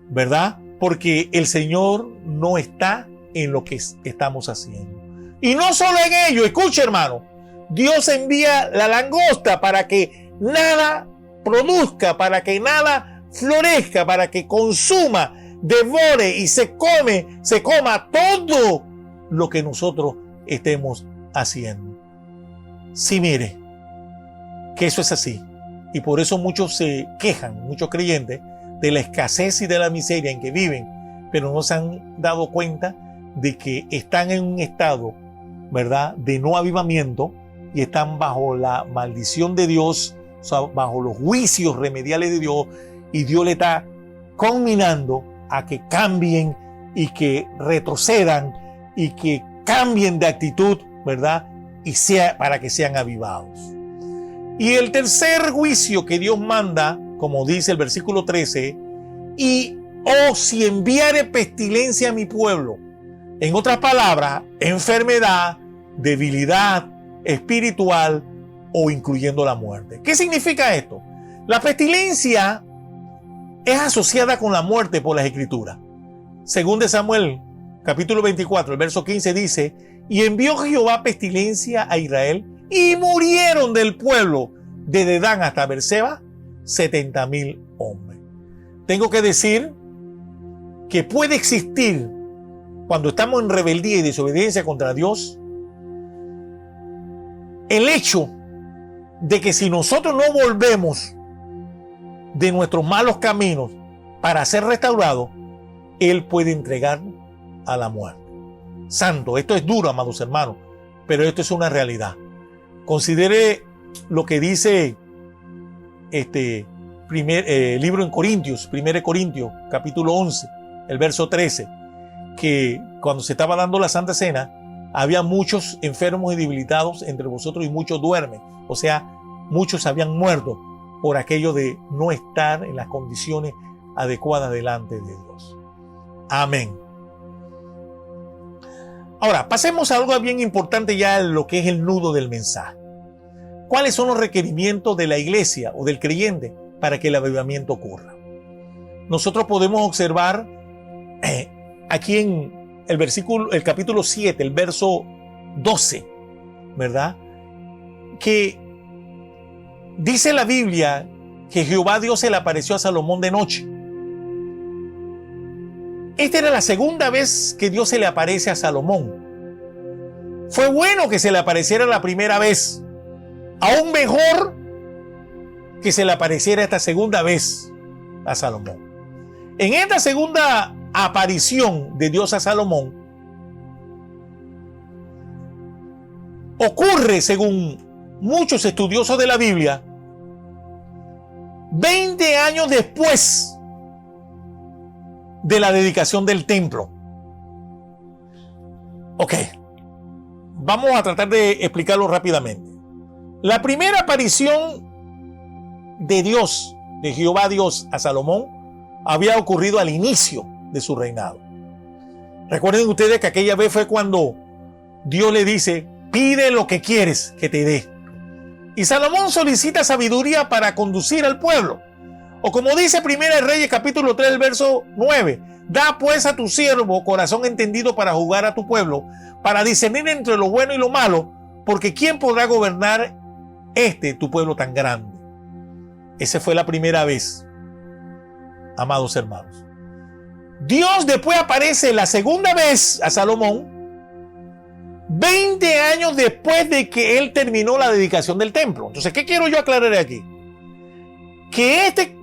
¿verdad? Porque el Señor no está en lo que estamos haciendo. Y no solo en ello, escuche, hermano, Dios envía la langosta para que nada produzca, para que nada florezca, para que consuma, devore y se coma todo lo que nosotros estemos haciendo. Sí, mire, que eso es así. Y por eso muchos se quejan, muchos creyentes, de la escasez y de la miseria en que viven, pero no se han dado cuenta de que están en un estado, ¿verdad?, de no avivamiento y están bajo la maldición de Dios, o sea, bajo los juicios remediales de Dios, y Dios le está conminando a que cambien y que retrocedan y que cambien de actitud, ¿verdad?, y para que sean avivados. Y el tercer juicio que Dios manda, como dice el versículo 13, si enviare pestilencia a mi pueblo, en otras palabras, enfermedad, debilidad espiritual o incluyendo la muerte. ¿Qué significa esto? La pestilencia es asociada con la muerte por las Escrituras. Según de Samuel, capítulo 24, el verso 15 dice: y envió Jehová pestilencia a Israel, y murieron del pueblo desde Dan hasta Beerseba 70,000 hombres. Tengo que decir que puede existir, cuando estamos en rebeldía y desobediencia contra Dios, el hecho de que si nosotros no volvemos de nuestros malos caminos para ser restaurados, Él puede entregarnos a la muerte. Santo, esto es duro, amados hermanos, pero esto es una realidad. Considere lo que dice libro en Corintios, 1 Corintios, capítulo 11, el verso 13, que cuando se estaba dando la Santa Cena, había muchos enfermos y debilitados entre vosotros y muchos duermen. O sea, muchos habían muerto por aquello de no estar en las condiciones adecuadas delante de Dios. Amén. Ahora, pasemos a algo bien importante ya en lo que es el nudo del mensaje. ¿Cuáles son los requerimientos de la iglesia o del creyente para que el avivamiento ocurra? Nosotros podemos observar aquí en el capítulo 7, el verso 12, ¿verdad? Que dice la Biblia que Jehová Dios se le apareció a Salomón de noche. Esta era la segunda vez que Dios se le aparece a Salomón. Fue bueno que se le apareciera la primera vez. Aún mejor que se le apareciera esta segunda vez a Salomón. En esta segunda aparición de Dios a Salomón, ocurre, según muchos estudiosos de la Biblia, 20 años después de la dedicación del templo. Ok, vamos a tratar de explicarlo rápidamente. La primera aparición de Dios, de Jehová Dios a Salomón, había ocurrido al inicio de su reinado. Recuerden ustedes que aquella vez fue cuando Dios le dice: pide lo que quieres que te dé. Y Salomón solicita sabiduría para conducir al pueblo. O como dice Primera de Reyes capítulo 3, el verso 9: da pues a tu siervo corazón entendido para juzgar a tu pueblo, para discernir entre lo bueno y lo malo, porque ¿quién podrá gobernar tu pueblo tan grande? Esa fue la primera vez, amados hermanos. Dios después aparece la segunda vez a Salomón 20 años después de que él terminó la dedicación del templo. Entonces, ¿qué quiero yo aclarar aquí? Que este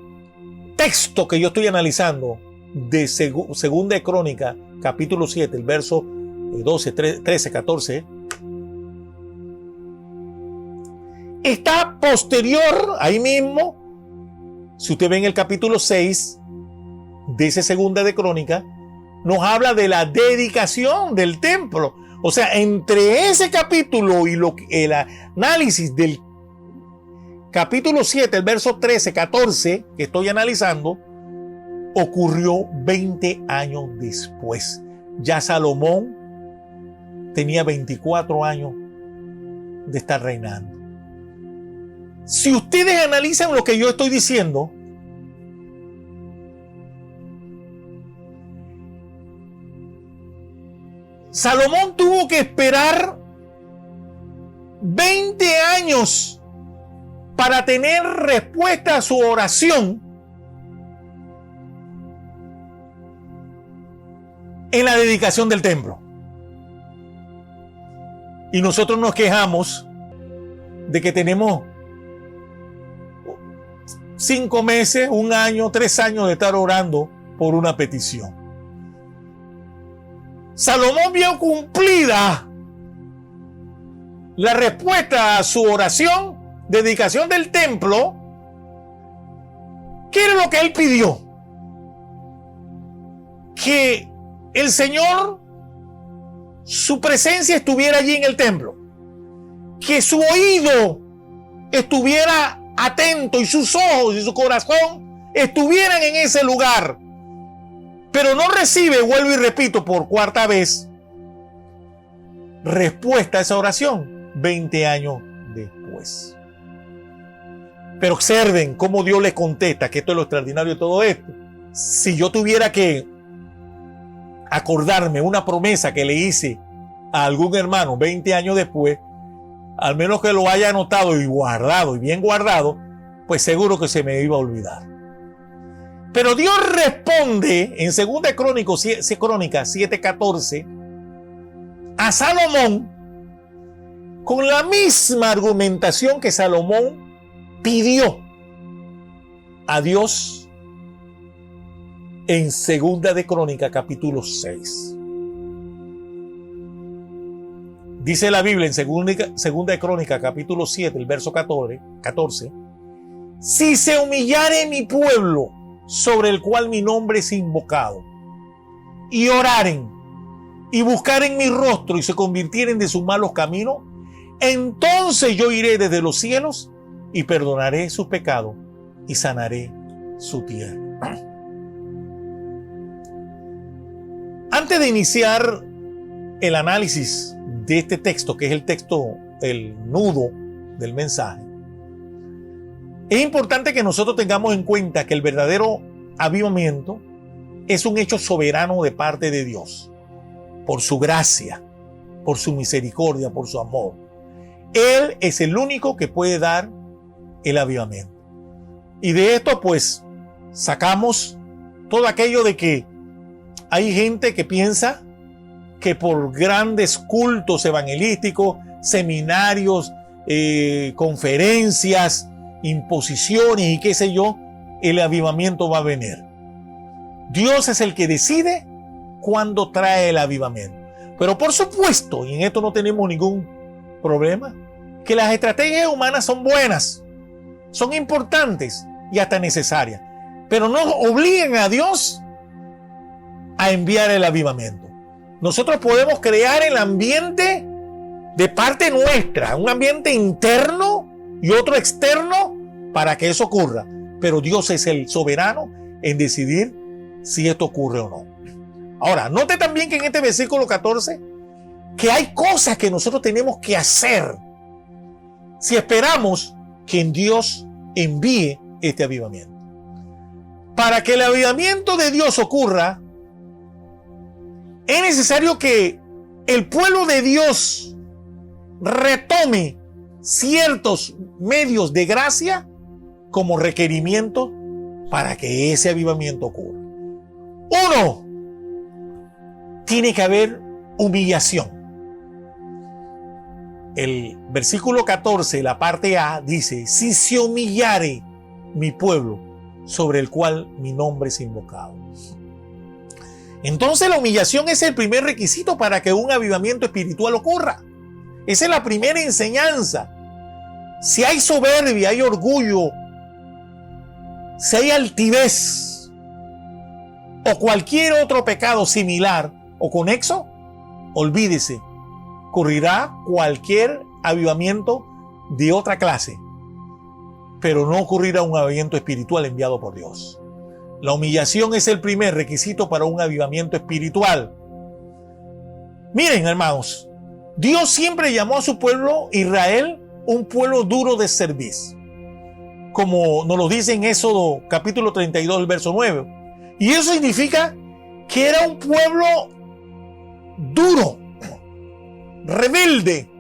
texto que yo estoy analizando de Segunda de Crónica, capítulo 7, el verso 12, 13, 14, está posterior, ahí mismo. Si usted ve en el capítulo 6 de ese Segunda de Crónica, nos habla de la dedicación del templo. O sea, entre ese capítulo y el análisis del capítulo 7, el verso 13, 14, que estoy analizando, ocurrió 20 años después. Ya Salomón tenía 24 años de estar reinando. Si ustedes analizan lo que yo estoy diciendo, Salomón tuvo que esperar 20 años para tener respuesta a su oración en la dedicación del templo. Y nosotros nos quejamos de que tenemos 5 meses, 1 año, 3 años de estar orando por una petición. Salomón vio cumplida la respuesta a su oración, dedicación del templo. ¿Qué era lo que él pidió? Que el Señor, su presencia estuviera allí en el templo, que su oído estuviera atento y sus ojos y su corazón estuvieran en ese lugar. Pero no recibe, vuelvo y repito por cuarta vez, respuesta a esa oración 20 años después. Pero observen cómo Dios le contesta, que esto es lo extraordinario de todo esto. Si yo tuviera que acordarme una promesa que le hice a algún hermano 20 años después, al menos que lo haya anotado y guardado y bien guardado, pues seguro que se me iba a olvidar. Pero Dios responde en 2 Crónicas 7:14 a Salomón con la misma argumentación que Salomón pidió a Dios en 2 Crónicas capítulo 6. Dice la Biblia en 2 Crónicas capítulo 7, el verso 14, si se humillare mi pueblo, sobre el cual mi nombre es invocado, y oraren, y buscaren mi rostro, y se convirtieren de sus malos caminos, entonces yo iré desde los cielos, y perdonaré sus pecados, y sanaré su tierra. Antes de iniciar el análisis de este texto, que es el texto, el nudo del mensaje, es importante que nosotros tengamos en cuenta que el verdadero avivamiento es un hecho soberano de parte de Dios, por su gracia, por su misericordia, por su amor. Él es el único que puede dar el avivamiento. Y de esto pues sacamos todo aquello de que hay gente que piensa que por grandes cultos evangelísticos, seminarios, conferencias, imposiciones y qué sé yo, el avivamiento va a venir. Dios es el que decide cuándo trae el avivamiento. Pero por supuesto, y en esto no tenemos ningún problema, que las estrategias humanas son buenas, son importantes y hasta necesarias, pero no obligan a Dios a enviar el avivamiento. Nosotros podemos crear el ambiente de parte nuestra, un ambiente interno y otro externo para que eso ocurra, pero Dios es el soberano en decidir si esto ocurre o no. Ahora, note también que en este versículo 14 que hay cosas que nosotros tenemos que hacer si esperamos que en Dios envíe este avivamiento. Para que el avivamiento de Dios ocurra, es necesario que el pueblo de Dios retome ciertos medios de gracia como requerimiento para que ese avivamiento ocurra. Uno, tiene que haber humillación. El versículo 14, la parte A, dice: si se humillare mi pueblo, sobre el cual mi nombre es invocado. Entonces la humillación es el primer requisito para que un avivamiento espiritual ocurra. Esa es la primera enseñanza. Si hay soberbia, hay orgullo, si hay altivez o cualquier otro pecado similar o conexo, olvídese, ocurrirá cualquier avivamiento de otra clase, pero no ocurrirá un avivamiento espiritual enviado por Dios. La humillación es el primer requisito para un avivamiento espiritual. Miren, hermanos, Dios siempre llamó a su pueblo Israel un pueblo duro de cerviz, como nos lo dice en Éxodo capítulo 32, el verso 9. Y eso significa que era un pueblo duro, rebelde,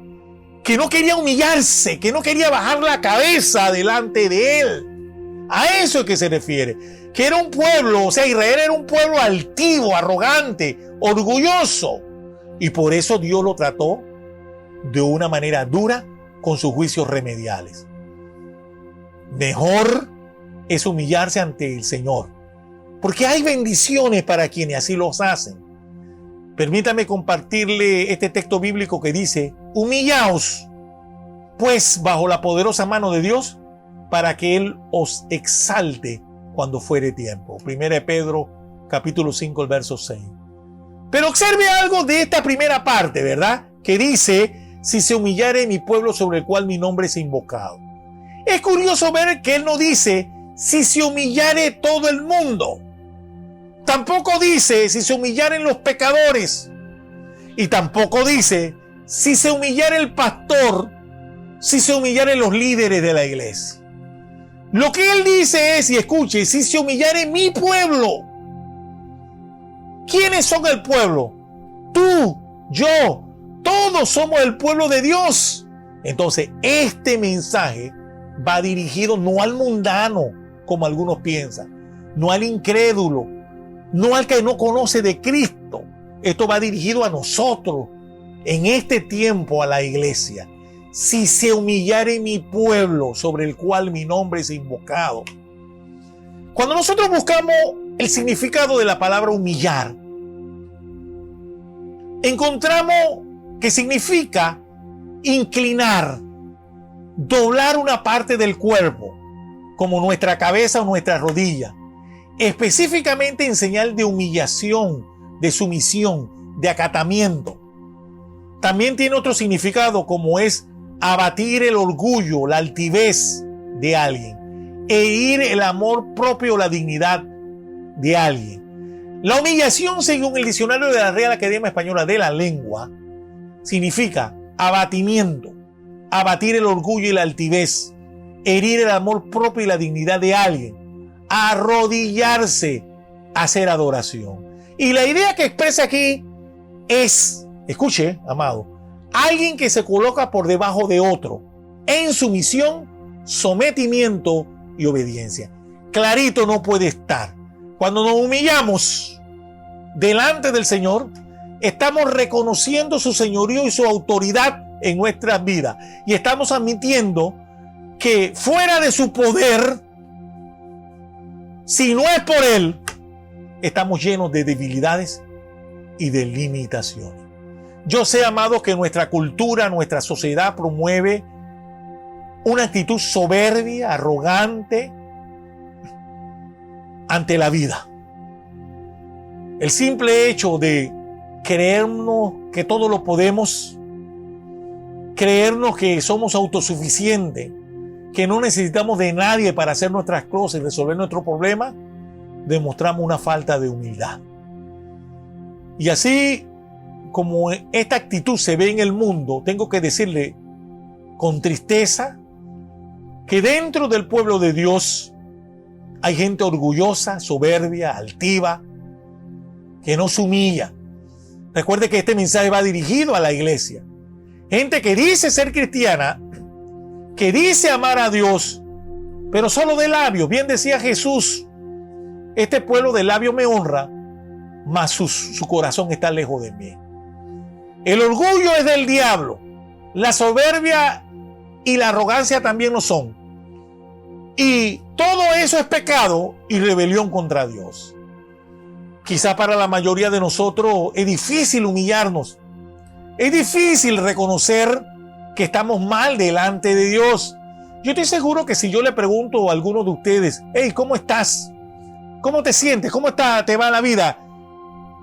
que no quería humillarse, que no quería bajar la cabeza delante de él. A eso es que se refiere. Que era un pueblo, o sea, Israel era un pueblo altivo, arrogante, orgulloso. Y por eso Dios lo trató de una manera dura con sus juicios remediales. Mejor es humillarse ante el Señor, porque hay bendiciones para quienes así los hacen. Permítame compartirle este texto bíblico que dice: humillaos, pues, bajo la poderosa mano de Dios, para que Él os exalte cuando fuere tiempo. 1 Pedro capítulo 5, el verso 6. Pero observe algo de esta primera parte, ¿verdad? Que dice: si se humillare mi pueblo sobre el cual mi nombre es invocado. Es curioso ver que Él no dice si se humillare todo el mundo. Tampoco dice si se humillaren los pecadores. Y tampoco dice si se humillare el pastor, si se humillaren los líderes de la iglesia. Lo que Él dice es, y escuche, si se humillare mi pueblo. ¿Quiénes son el pueblo? Tú, yo, todos somos el pueblo de Dios. Entonces, este mensaje va dirigido no al mundano, como algunos piensan, no al incrédulo, no al que no conoce de Cristo. Esto va dirigido a nosotros, en este tiempo, a la iglesia. Si se humillare mi pueblo, sobre el cual mi nombre es invocado. Cuando nosotros buscamos el significado de la palabra humillar, encontramos que significa inclinar, doblar una parte del cuerpo, como nuestra cabeza o nuestra rodilla, específicamente en señal de humillación, de sumisión, de acatamiento. También tiene otro significado, como es abatir el orgullo, la altivez de alguien, e herir el amor propio o la dignidad de alguien. La humillación, según el diccionario de la Real Academia Española de la Lengua, significa abatimiento, abatir el orgullo y la altivez, herir el amor propio y la dignidad de alguien, arrodillarse, hacer adoración. Y la idea que expresa aquí es, escuche, amado, alguien que se coloca por debajo de otro, en sumisión, sometimiento y obediencia. Clarito no puede estar. Cuando nos humillamos delante del Señor, estamos reconociendo su señorío y su autoridad en nuestras vidas. Y estamos admitiendo que fuera de su poder, si no es por Él, estamos llenos de debilidades y de limitaciones. Yo sé, amado, que nuestra cultura, nuestra sociedad promueve una actitud soberbia, arrogante ante la vida. El simple hecho de creernos que todo lo podemos, creernos que somos autosuficientes, que no necesitamos de nadie para hacer nuestras cosas y resolver nuestros problemas, demostramos una falta de humildad. Y así como esta actitud se ve en el mundo, tengo que decirle con tristeza que dentro del pueblo de Dios hay gente orgullosa, soberbia, altiva, que no se humilla. Recuerde que este mensaje va dirigido a la iglesia. Gente que dice ser cristiana, que dice amar a Dios, pero solo de labios. Bien decía Jesús, este pueblo de labios me honra, mas su corazón está lejos de mí. El orgullo es del diablo, la soberbia y la arrogancia también lo son. Y todo eso es pecado y rebelión contra Dios. Quizá para la mayoría de nosotros es difícil humillarnos. Es difícil reconocer que estamos mal delante de Dios. Yo estoy seguro que si yo le pregunto a alguno de ustedes, hey, ¿cómo estás? ¿Cómo te sientes? ¿Cómo te va la vida?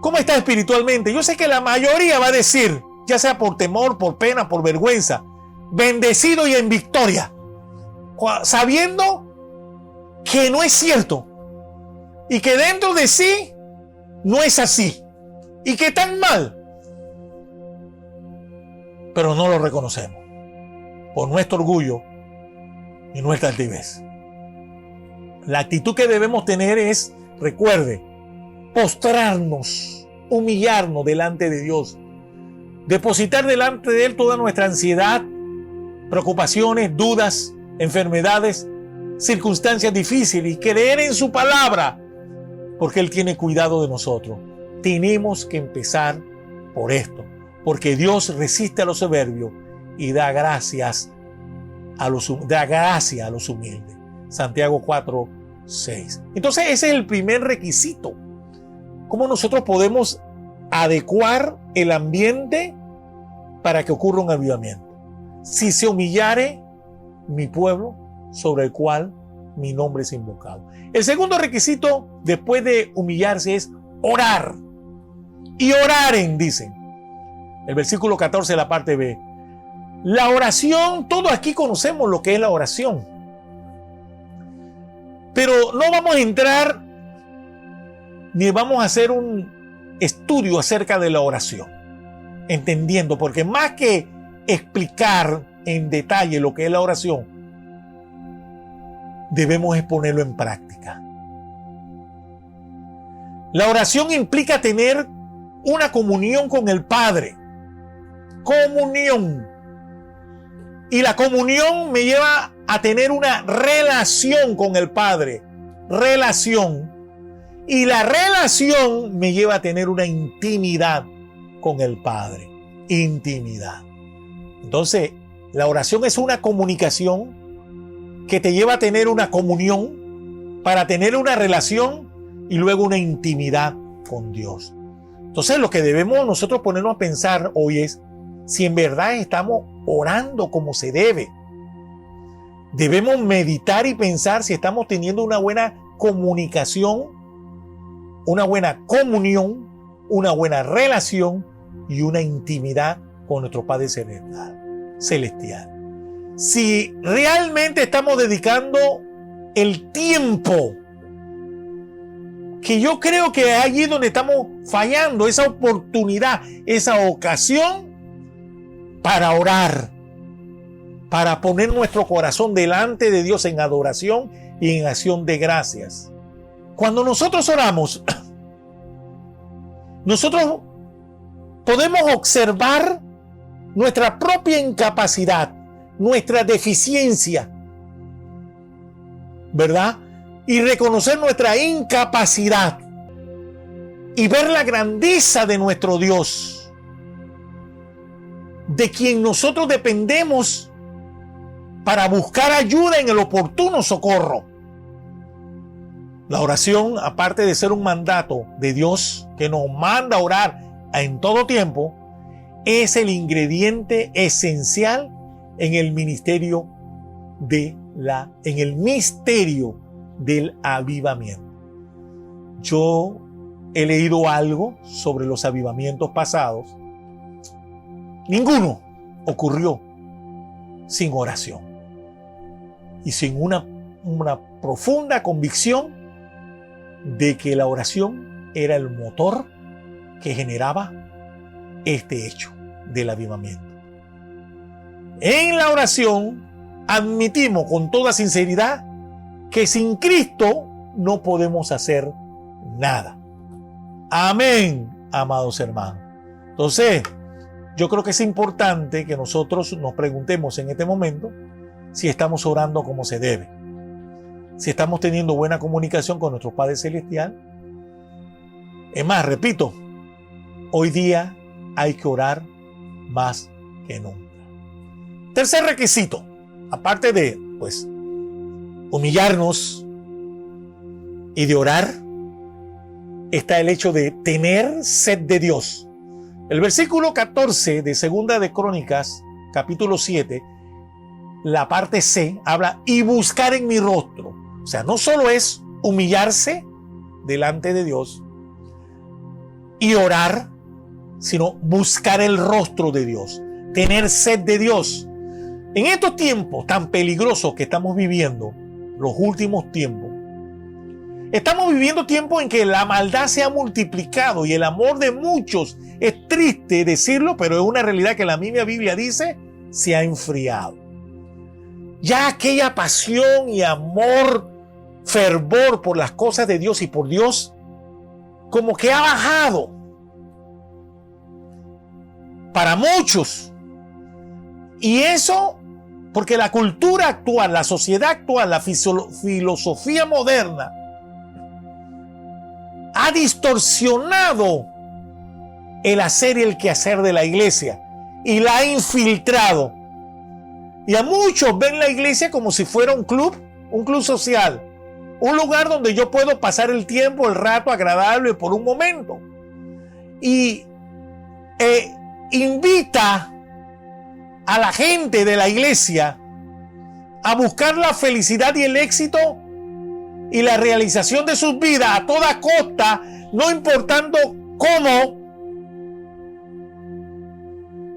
¿Cómo estás espiritualmente? Yo sé que la mayoría va a decir, ya sea por temor, por pena, por vergüenza, bendecido y en victoria, sabiendo que no es cierto y que dentro de sí no es así y que están mal, pero no lo reconocemos por nuestro orgullo y nuestra altivez. La actitud que debemos tener es, recuerde, postrarnos, humillarnos delante de Dios, depositar delante de Él toda nuestra ansiedad, preocupaciones, dudas, enfermedades, circunstancias difíciles y creer en su palabra, porque Él tiene cuidado de nosotros. Tenemos que empezar por esto, porque Dios resiste a los soberbios y da gracia a los humildes. Santiago 4:6. Entonces ese es el primer requisito. ¿Cómo nosotros podemos adecuar el ambiente para que ocurra un avivamiento? Si se humillare mi pueblo sobre el cual mi nombre es invocado. El segundo requisito después de humillarse es orar. Y oraren, dicen. El versículo 14 de la parte B. La oración, todos aquí conocemos lo que es la oración. Pero no vamos a entrar ni vamos a hacer un estudio acerca de la oración, entendiendo, porque más que explicar en detalle lo que es la oración, debemos exponerlo en práctica. La oración implica tener una comunión con el Padre. Comunión. Y la comunión me lleva a tener una relación con el Padre. Relación. Y la relación me lleva a tener una intimidad con el Padre. Intimidad. Entonces, la oración es una comunicación que te lleva a tener una comunión para tener una relación y luego una intimidad con Dios. Entonces, lo que debemos nosotros ponernos a pensar hoy es si en verdad estamos orando como se debe. Debemos meditar y pensar si estamos teniendo una buena comunicación, una buena comunión, una buena relación y una intimidad con nuestro Padre Celestial. Si realmente estamos dedicando el tiempo, que yo creo que es allí donde estamos fallando, esa oportunidad, esa ocasión para orar, para poner nuestro corazón delante de Dios en adoración y en acción de gracias. Cuando nosotros oramos, nosotros podemos observar nuestra propia incapacidad, nuestra deficiencia, ¿verdad? Y reconocer nuestra incapacidad y ver la grandeza de nuestro Dios, de quien nosotros dependemos para buscar ayuda en el oportuno socorro. La oración, aparte de ser un mandato de Dios que nos manda a orar en todo tiempo, es el ingrediente esencial en el misterio del avivamiento. Yo he leído algo sobre los avivamientos pasados. Ninguno ocurrió sin oración y sin una profunda convicción de que la oración era el motor que generaba este hecho del avivamiento. En la oración admitimos con toda sinceridad que sin Cristo no podemos hacer nada. Amén, amados hermanos. Entonces, yo creo que es importante que nosotros nos preguntemos en este momento si estamos orando como se debe, si estamos teniendo buena comunicación con nuestro Padre Celestial. Es más, repito, hoy día hay que orar más que nunca. Tercer requisito, aparte de humillarnos y de orar, está el hecho de tener sed de Dios. El versículo 14 de Segunda de Crónicas, capítulo 7, la parte C, habla y buscar en mi rostro. O sea, no solo es humillarse delante de Dios y orar, sino buscar el rostro de Dios, tener sed de Dios. En estos tiempos tan peligrosos que estamos viviendo, los últimos tiempos, estamos viviendo tiempos en que la maldad se ha multiplicado y el amor de muchos, es triste decirlo, pero es una realidad que la misma Biblia dice, se ha enfriado. Ya aquella pasión y amor, fervor por las cosas de Dios y por Dios, como que ha bajado para muchos. Y eso porque la cultura actual, la sociedad actual, la filosofía moderna ha distorsionado el hacer y el quehacer de la iglesia y la ha infiltrado. Y a muchos ven la iglesia como si fuera un club social, un lugar donde yo puedo pasar el tiempo, el rato agradable por un momento. Y invita a la gente de la iglesia a buscar la felicidad y el éxito y la realización de sus vidas a toda costa, no importando cómo,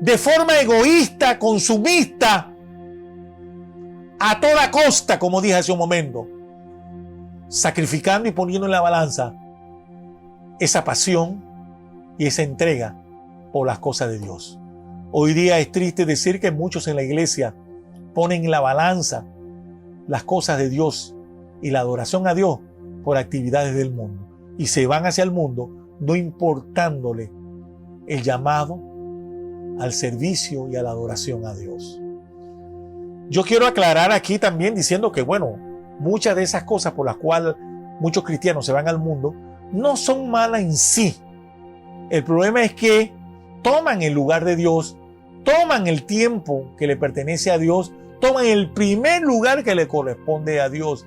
de forma egoísta, consumista, a toda costa, como dije hace un momento, sacrificando y poniendo en la balanza esa pasión y esa entrega por las cosas de Dios. Hoy día es triste decir que muchos en la iglesia ponen en la balanza las cosas de Dios y la adoración a Dios por actividades del mundo y se van hacia el mundo no importándole el llamado al servicio y a la adoración a Dios. Yo quiero aclarar aquí también diciendo que muchas de esas cosas por las cuales muchos cristianos se van al mundo no son malas en sí. El problema es que toman el lugar de Dios, toman el tiempo que le pertenece a Dios, toman el primer lugar que le corresponde a Dios.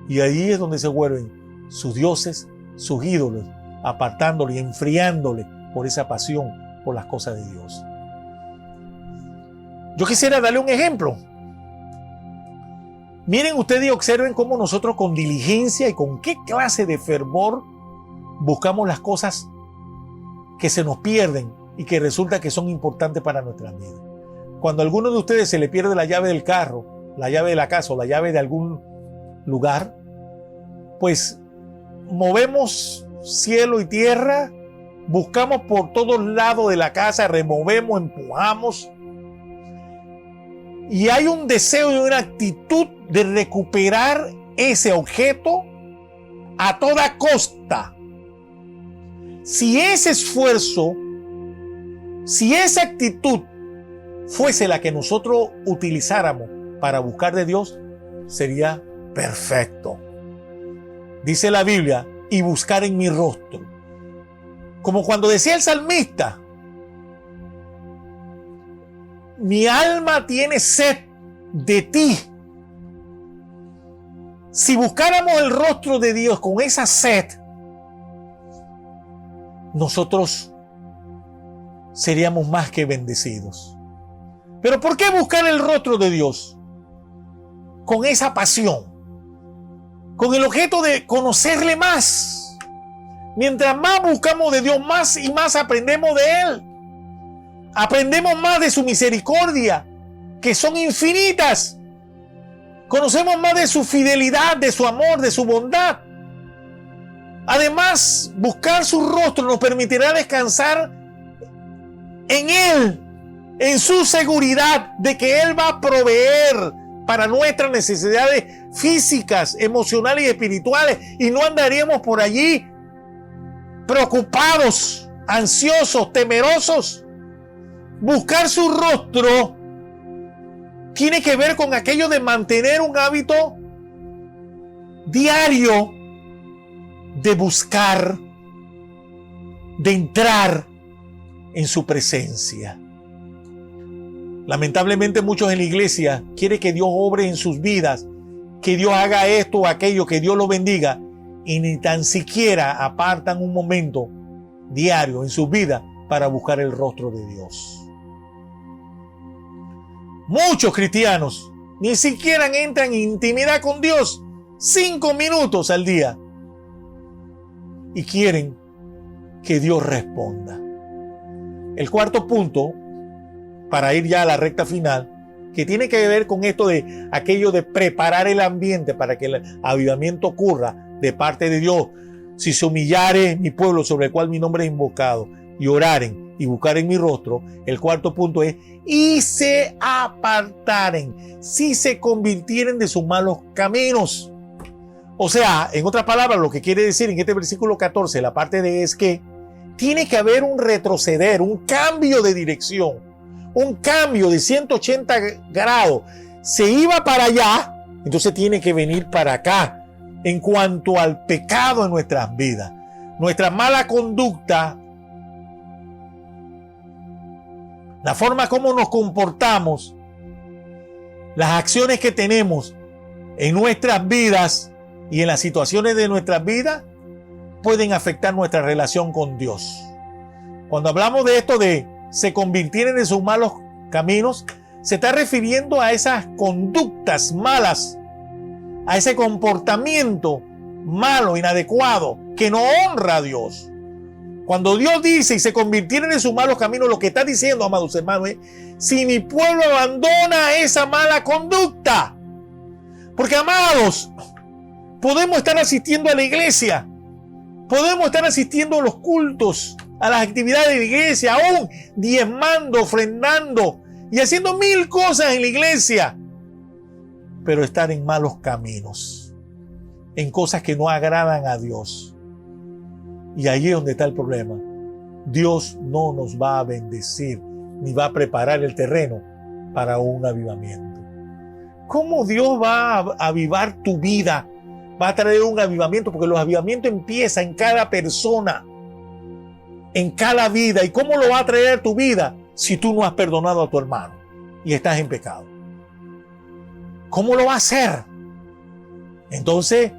Y ahí es donde se vuelven sus dioses, sus ídolos, apartándole y enfriándole por esa pasión por las cosas de Dios. Yo quisiera darle un ejemplo. Miren ustedes y observen cómo nosotros con diligencia y con qué clase de fervor buscamos las cosas que se nos pierden y que resulta que son importantes para nuestra vida. Cuando a alguno de ustedes se le pierde la llave del carro, la llave de la casa o la llave de algún lugar, pues movemos cielo y tierra, buscamos por todos lados de la casa, removemos, empujamos, y hay un deseo y una actitud de recuperar ese objeto a toda costa. Si ese esfuerzo, si esa actitud fuese la que nosotros utilizáramos para buscar de Dios, sería perfecto. Dice la Biblia, y buscar en mi rostro. Como cuando decía el salmista, mi alma tiene sed de ti. Si buscáramos el rostro de Dios con esa sed, nosotros seríamos más que bendecidos. Pero ¿por qué buscar el rostro de Dios con esa pasión? Con el objeto de conocerle más. Mientras más buscamos de Dios, más y más aprendemos de Él. Aprendemos más de su misericordia, que son infinitas. Conocemos más de su fidelidad, de su amor, de su bondad. Además, buscar su rostro nos permitirá descansar en Él, en su seguridad de que Él va a proveer para nuestras necesidades físicas, emocionales y espirituales, y no andaríamos por allí preocupados, ansiosos, temerosos. Buscar su rostro tiene que ver con aquello de mantener un hábito diario de buscar, de entrar en su presencia. Lamentablemente muchos en la iglesia quieren que Dios obre en sus vidas, que Dios haga esto o aquello, que Dios lo bendiga, y ni tan siquiera apartan un momento diario en sus vidas para buscar el rostro de Dios. Muchos cristianos ni siquiera entran en intimidad con Dios 5 minutos al día y quieren que Dios responda. El cuarto punto, para ir ya a la recta final, que tiene que ver con esto de aquello de preparar el ambiente para que el avivamiento ocurra de parte de Dios. Si se humillare mi pueblo sobre el cual mi nombre es invocado, y oraren y buscaren mi rostro, el cuarto punto es, y se apartaren, si se convirtieren de sus malos caminos. O sea, en otras palabras, lo que quiere decir en este versículo 14, la parte de es que tiene que haber un retroceder, un cambio de dirección, un cambio de 180 grados. Se iba para allá, entonces tiene que venir para acá en cuanto al pecado en nuestras vidas. Nuestra mala conducta, la forma como nos comportamos, las acciones que tenemos en nuestras vidas y en las situaciones de nuestras vidas pueden afectar nuestra relación con Dios. Cuando hablamos de esto de se convirtieron en sus malos caminos, se está refiriendo a esas conductas malas, a ese comportamiento malo, inadecuado, que no honra a Dios. Cuando Dios dice y se convirtieron en sus malos caminos, lo que está diciendo, amados hermanos, es si mi pueblo abandona esa mala conducta. Porque, amados, podemos estar asistiendo a la iglesia, podemos estar asistiendo a los cultos, a las actividades de la iglesia, aún diezmando, ofrendando y haciendo 1000 cosas en la iglesia, pero estar en malos caminos, en cosas que no agradan a Dios. Y ahí es donde está el problema. Dios no nos va a bendecir ni va a preparar el terreno para un avivamiento. ¿Cómo Dios va a avivar tu vida? Va a traer un avivamiento, porque los avivamientos empiezan en cada persona, en cada vida. ¿Y cómo lo va a traer a tu vida si tú no has perdonado a tu hermano y estás en pecado? ¿Cómo lo va a hacer? Entonces,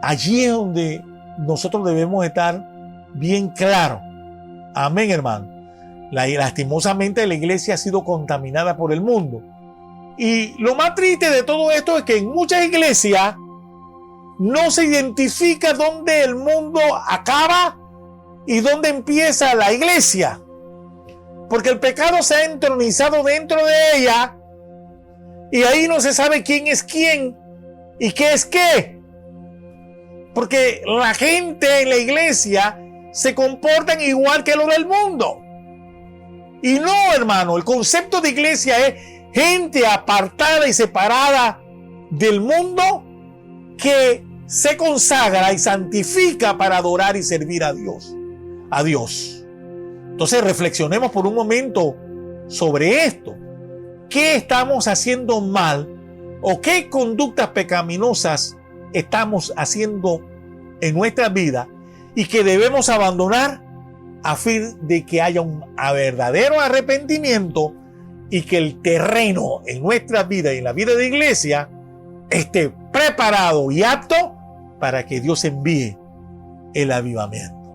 allí es donde nosotros debemos estar bien claros. Amén, hermano. Lastimosamente la iglesia ha sido contaminada por el mundo Y lo más triste de todo esto es que en muchas iglesias no se identifica dónde el mundo acaba y dónde empieza la iglesia. Porque el pecado se ha entronizado dentro de ella y ahí no se sabe quién es quién y qué es qué. Porque la gente en la iglesia se comportan igual que lo del mundo. Y no, hermano, el concepto de iglesia es gente apartada y separada del mundo que se consagra y santifica para adorar y servir a Dios. A Dios. Entonces reflexionemos por un momento sobre esto. ¿Qué estamos haciendo mal o qué conductas pecaminosas estamos haciendo en nuestra vida y que debemos abandonar a fin de que haya un verdadero arrepentimiento y que el terreno en nuestra vida y en la vida de la iglesia esté preparado y apto para que Dios envíe el avivamiento?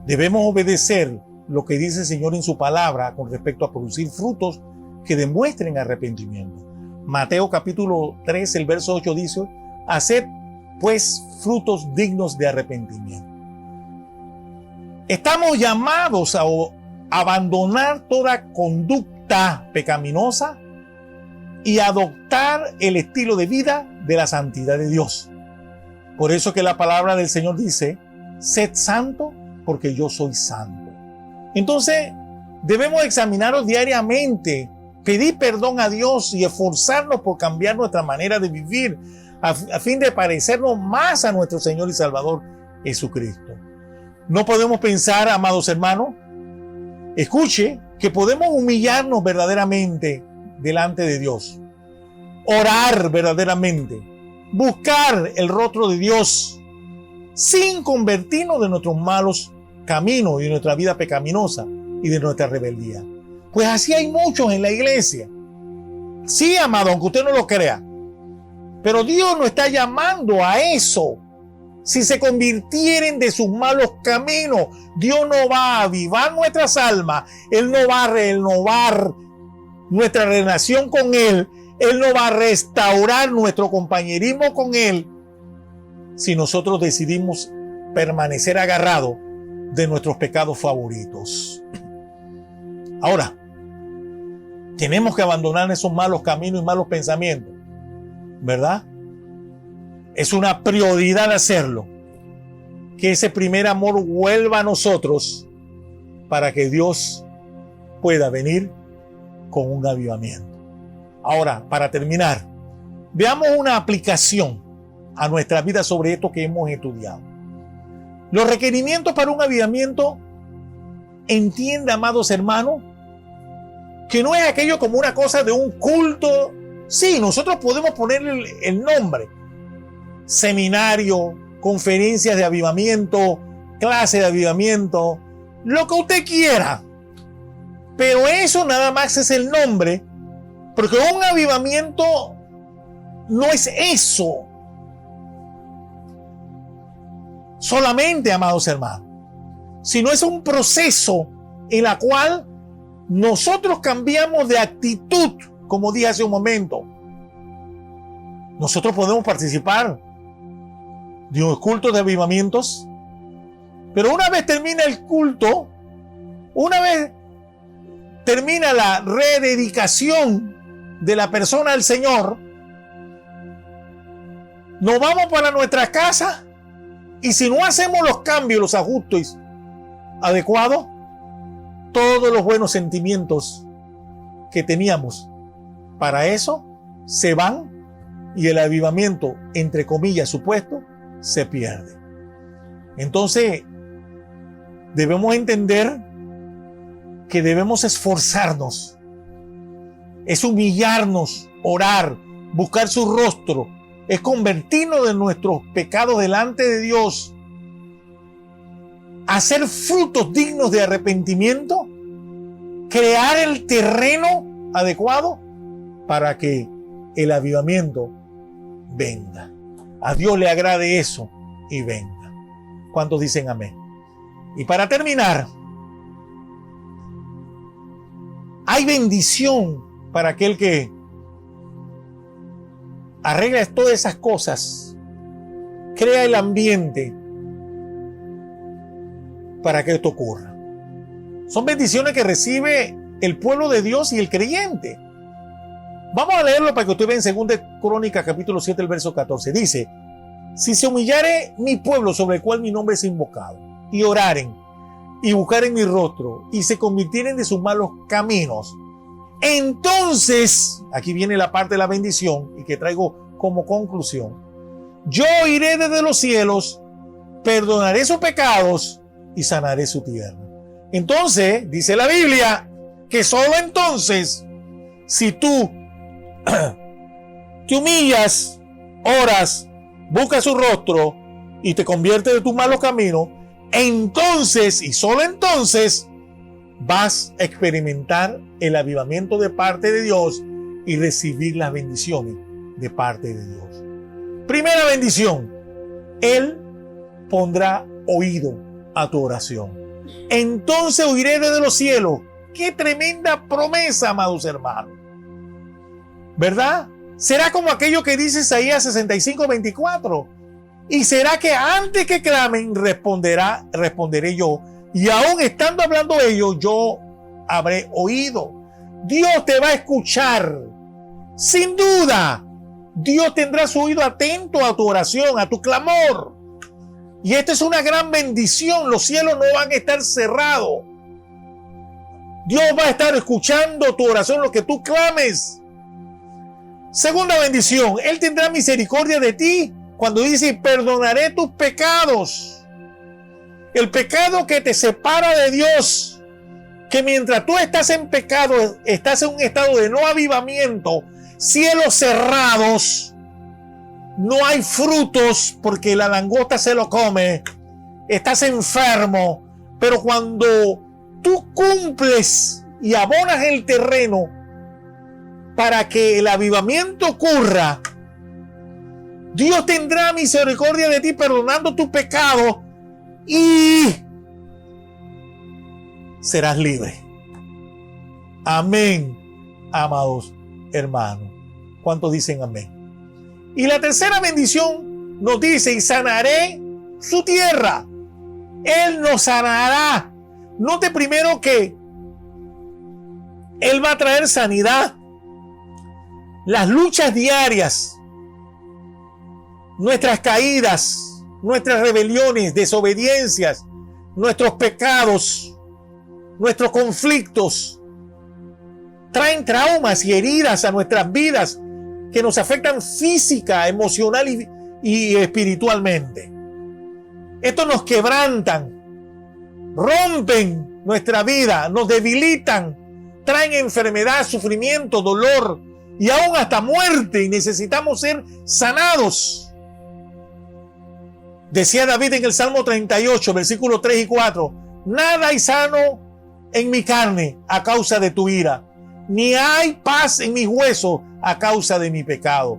Debemos obedecer lo que dice el Señor en su palabra con respecto a producir frutos que demuestren arrepentimiento. Mateo capítulo 3, el verso 8 dice: haced pues frutos dignos de arrepentimiento. Estamos llamados a abandonar toda conducta pecaminosa y adoptar el estilo de vida de la santidad de Dios. Por eso que la palabra del Señor dice: sed santo porque yo soy santo. Entonces debemos examinarnos diariamente, pedir perdón a Dios y esforzarnos por cambiar nuestra manera de vivir a fin de parecernos más a nuestro Señor y Salvador Jesucristo. No podemos pensar, amados hermanos, escuche, que podemos humillarnos verdaderamente delante de Dios, orar verdaderamente, buscar el rostro de Dios sin convertirnos de nuestros malos caminos y de nuestra vida pecaminosa y de nuestra rebeldía. Pues así hay muchos en la iglesia. Sí, amado, aunque usted no lo crea. Pero Dios no está llamando a eso. Si se convirtieren de sus malos caminos, Dios no va a avivar nuestras almas. Él no va a renovar nuestra relación con Él. Él no va a restaurar nuestro compañerismo con Él si nosotros decidimos permanecer agarrados de nuestros pecados favoritos. Ahora, tenemos que abandonar esos malos caminos y malos pensamientos, ¿verdad? Es una prioridad hacerlo. Que ese primer amor vuelva a nosotros para que Dios pueda venir con un avivamiento. Ahora, para terminar, veamos una aplicación a nuestra vida sobre esto que hemos estudiado. Los requerimientos para un avivamiento, entienda, amados hermanos, que no es aquello como una cosa de un culto. Sí, nosotros podemos ponerle el nombre: seminario, conferencias de avivamiento, clase de avivamiento, lo que usted quiera. Pero eso nada más es el nombre, porque un avivamiento no es eso solamente, amados hermanos, sino es un proceso en la cual nosotros cambiamos de actitud, como dije hace un momento. Nosotros podemos participar de unos cultos de avivamientos, pero una vez termina el culto, una vez termina la rededicación de la persona al Señor, nos vamos para nuestra casa y si no hacemos los cambios, los ajustes adecuados, todos los buenos sentimientos que teníamos para eso se van y el avivamiento, entre comillas, supuesto, se pierde. Entonces, debemos entender que debemos esforzarnos, es humillarnos, orar, buscar su rostro, es convertirnos de nuestros pecados delante de Dios, hacer frutos dignos de arrepentimiento, crear el terreno adecuado para que el avivamiento venga. A Dios le agrade eso y venga. ¿Cuántos dicen amén? Y para terminar, hay bendición para aquel que arregla todas esas cosas, crea el ambiente para que esto ocurra. Son bendiciones que recibe el pueblo de Dios y el creyente. Vamos a leerlo para que usted vea en 2 Crónicas capítulo 7, el verso 14. Dice: si se humillare mi pueblo sobre el cual mi nombre es invocado, y oraren, y buscaren mi rostro, y se convirtieren de sus malos caminos, entonces, aquí viene la parte de la bendición y que traigo como conclusión, yo iré desde los cielos, perdonaré sus pecados y sanaré su tierra. Entonces, dice la Biblia, que solo entonces, si tú te humillas, oras, buscas su rostro y te conviertes de tus malos caminos, entonces y solo entonces vas a experimentar el avivamiento de parte de Dios y recibir las bendiciones de parte de Dios. Primera bendición: Él pondrá oído a tu oración. Entonces oiré desde los cielos. ¡Qué tremenda promesa, amados hermanos! ¿Verdad? Será como aquello que dice Isaías 65:24. Y será que antes que clamen responderé yo, y aún estando hablando ellos, yo habré oído. Dios te va a escuchar. Sin duda, Dios tendrá su oído atento a tu oración, a tu clamor. Y esta es una gran bendición. Los cielos no van a estar cerrados. Dios va a estar escuchando tu oración, lo que tú clames. Segunda bendición: Él tendrá misericordia de ti cuando dice: perdonaré tus pecados. El pecado que te separa de Dios, que mientras tú estás en pecado, estás en un estado de no avivamiento, cielos cerrados, no hay frutos porque la langosta se lo come, estás enfermo, pero cuando tú cumples y abonas el terreno para que el avivamiento ocurra, Dios tendrá misericordia de ti perdonando tu pecado y serás libre. Amén, amados hermanos. ¿Cuántos dicen amén? Y la tercera bendición nos dice: y sanaré su tierra. Él nos sanará. Note primero que Él va a traer sanidad. Las luchas diarias, nuestras caídas, nuestras rebeliones, desobediencias, nuestros pecados, nuestros conflictos, traen traumas y heridas a nuestras vidas que nos afectan física, emocional y espiritualmente. Estos nos quebrantan, rompen nuestra vida, nos debilitan, traen enfermedad, sufrimiento, dolor y aún hasta muerte, y necesitamos ser sanados. Decía David en el Salmo 38, versículos 3 y 4: nada hay sano en mi carne a causa de tu ira, ni hay paz en mis huesos a causa de mi pecado.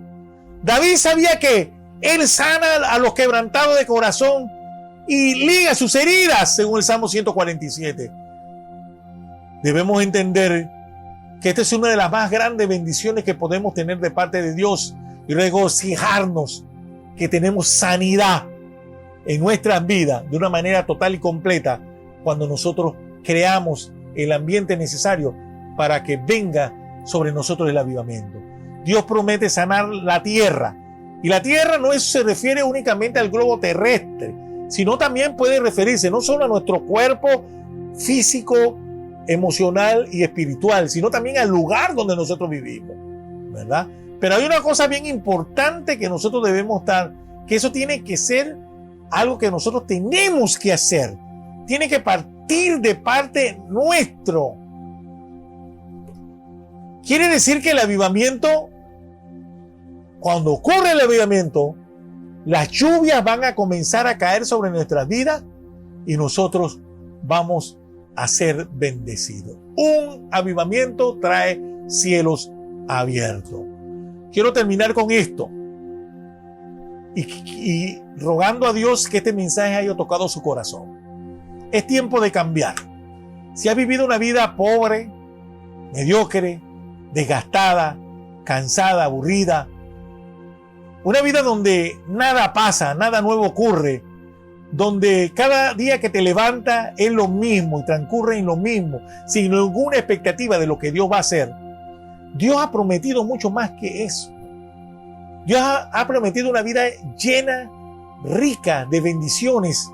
David sabía que Él sana a los quebrantados de corazón y liga sus heridas, según el Salmo 147. Debemos entender que esta es una de las más grandes bendiciones que podemos tener de parte de Dios y regocijarnos que tenemos sanidad en nuestras vidas de una manera total y completa cuando nosotros creamos el ambiente necesario para que venga sobre nosotros el avivamiento. Dios promete sanar la tierra, y la tierra no se refiere únicamente al globo terrestre, sino también puede referirse no solo a nuestro cuerpo físico, emocional y espiritual, sino también al lugar donde nosotros vivimos, ¿verdad? Pero hay una cosa bien importante que nosotros debemos dar, que eso tiene que ser algo que nosotros tenemos que hacer, tiene que partir de parte nuestro. Quiere decir que el avivamiento, cuando ocurre el avivamiento, las lluvias van a comenzar a caer sobre nuestras vidas y nosotros vamos a ser bendecidos. Un avivamiento trae cielos abiertos. Quiero terminar con esto y rogando a Dios que este mensaje haya tocado su corazón. Es tiempo de cambiar. Si has vivido una vida pobre, mediocre, desgastada, cansada, aburrida, Una vida donde nada pasa, nada nuevo ocurre, donde cada día que te levantas es lo mismo y transcurre en lo mismo, sin ninguna expectativa de lo que Dios va a hacer. Dios ha prometido mucho más que eso. Dios ha prometido una vida llena, rica de bendiciones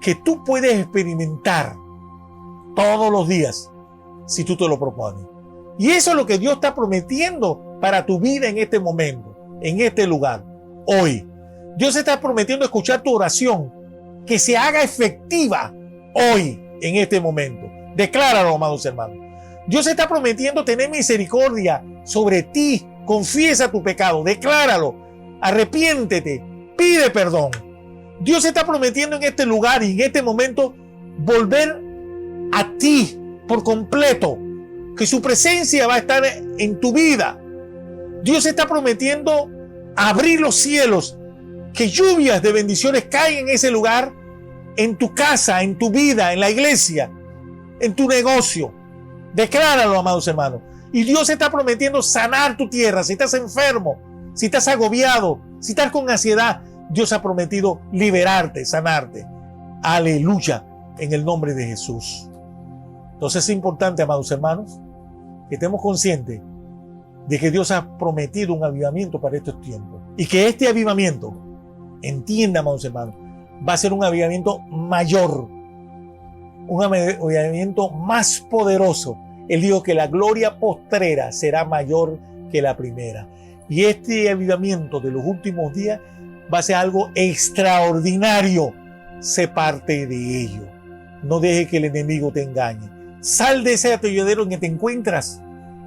que tú puedes experimentar todos los días si tú te lo propones. Y eso es lo que Dios está prometiendo para tu vida en este momento, en este lugar, hoy. Dios está prometiendo escuchar tu oración, que se haga efectiva hoy, en este momento. Decláralo, amados hermanos. Dios está prometiendo tener misericordia sobre ti. Confiesa tu pecado, decláralo, arrepiéntete, pide perdón. Dios está prometiendo en este lugar y en este momento volver a ti por completo, que su presencia va a estar en tu vida. Dios está prometiendo abrir los cielos, que lluvias de bendiciones caigan en ese lugar, en tu casa, en tu vida, en la iglesia, en tu negocio. Decláralo, amados hermanos. Y Dios está prometiendo sanar tu tierra. Si estás enfermo, si estás agobiado, si estás con ansiedad, Dios ha prometido liberarte, sanarte. Aleluya, en el nombre de Jesús. Entonces es importante, amados hermanos, que estemos conscientes de que Dios ha prometido un avivamiento para estos tiempos. Y que este avivamiento, entienda, amados hermanos, va a ser un avivamiento mayor, un avivamiento más poderoso. Él dijo que la gloria postrera será mayor que la primera. Y este avivamiento de los últimos días va a ser algo extraordinario. Sé parte de ello. No deje que el enemigo te engañe. Sal de ese atolladero en que te encuentras,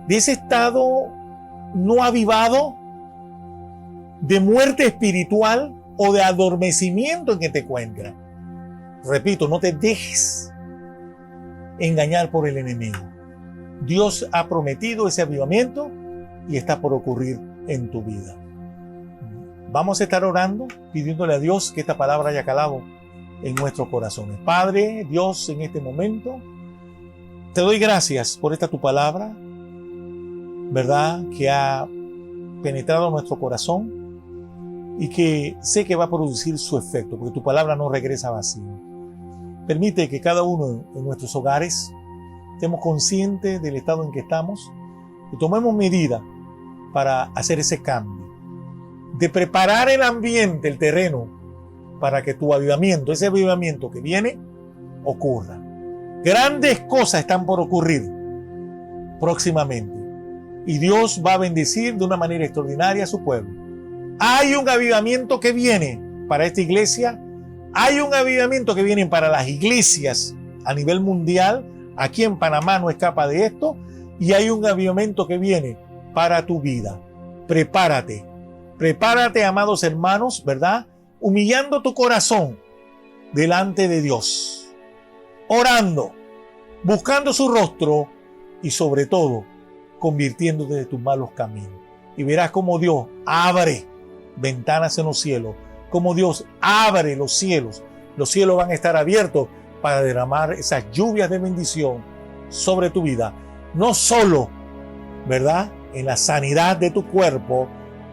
de ese estado no avivado, de muerte espiritual o de adormecimiento en que te encuentras. Repito, no te dejes engañar por el enemigo. Dios ha prometido ese avivamiento y está por ocurrir en tu vida. Vamos a estar orando, pidiéndole a Dios que esta palabra haya calado en nuestros corazones. Padre, Dios, en este momento, te doy gracias por esta tu palabra, ¿verdad? Que ha penetrado nuestro corazón y que sé que va a producir su efecto, porque tu palabra no regresa vacía. Permite que cada uno en nuestros hogares estemos conscientes del estado en que estamos y tomemos medidas para hacer ese cambio, de preparar el ambiente, el terreno, para que tu avivamiento, ese avivamiento que viene, ocurra. Grandes cosas están por ocurrir próximamente y Dios va a bendecir de una manera extraordinaria a su pueblo. Hay un avivamiento que viene para esta iglesia, hay un avivamiento que viene para las iglesias a nivel mundial. Aquí en Panamá no escapa de esto, y hay un avivamiento que viene para tu vida. Prepárate, prepárate, amados hermanos, ¿verdad? Humillando tu corazón delante de Dios, orando, buscando su rostro y sobre todo convirtiéndote de tus malos caminos. Y verás cómo Dios abre ventanas en los cielos, cómo Dios abre los cielos. Los cielos van a estar abiertos para derramar esas lluvias de bendición sobre tu vida. No solo, ¿verdad?, en la sanidad de tu cuerpo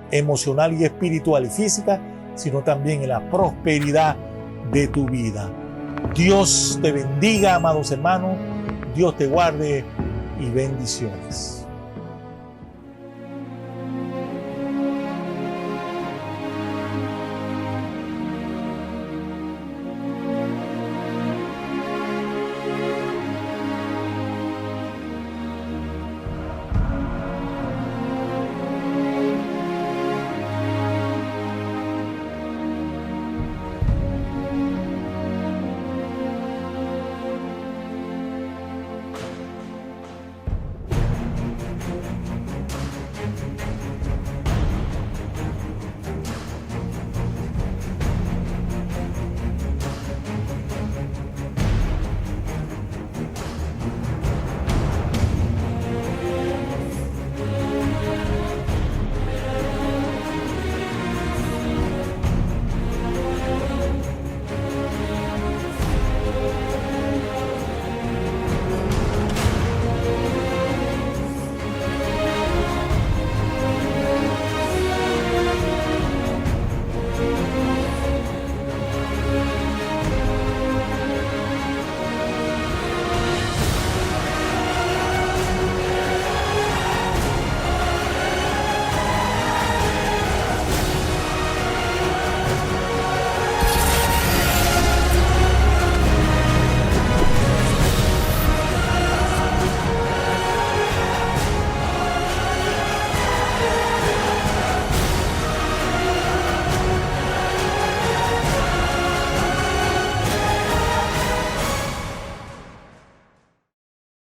emocional y espiritual y física, sino también en la prosperidad de tu vida. Dios te bendiga, amados hermanos. Dios te guarde y bendiciones.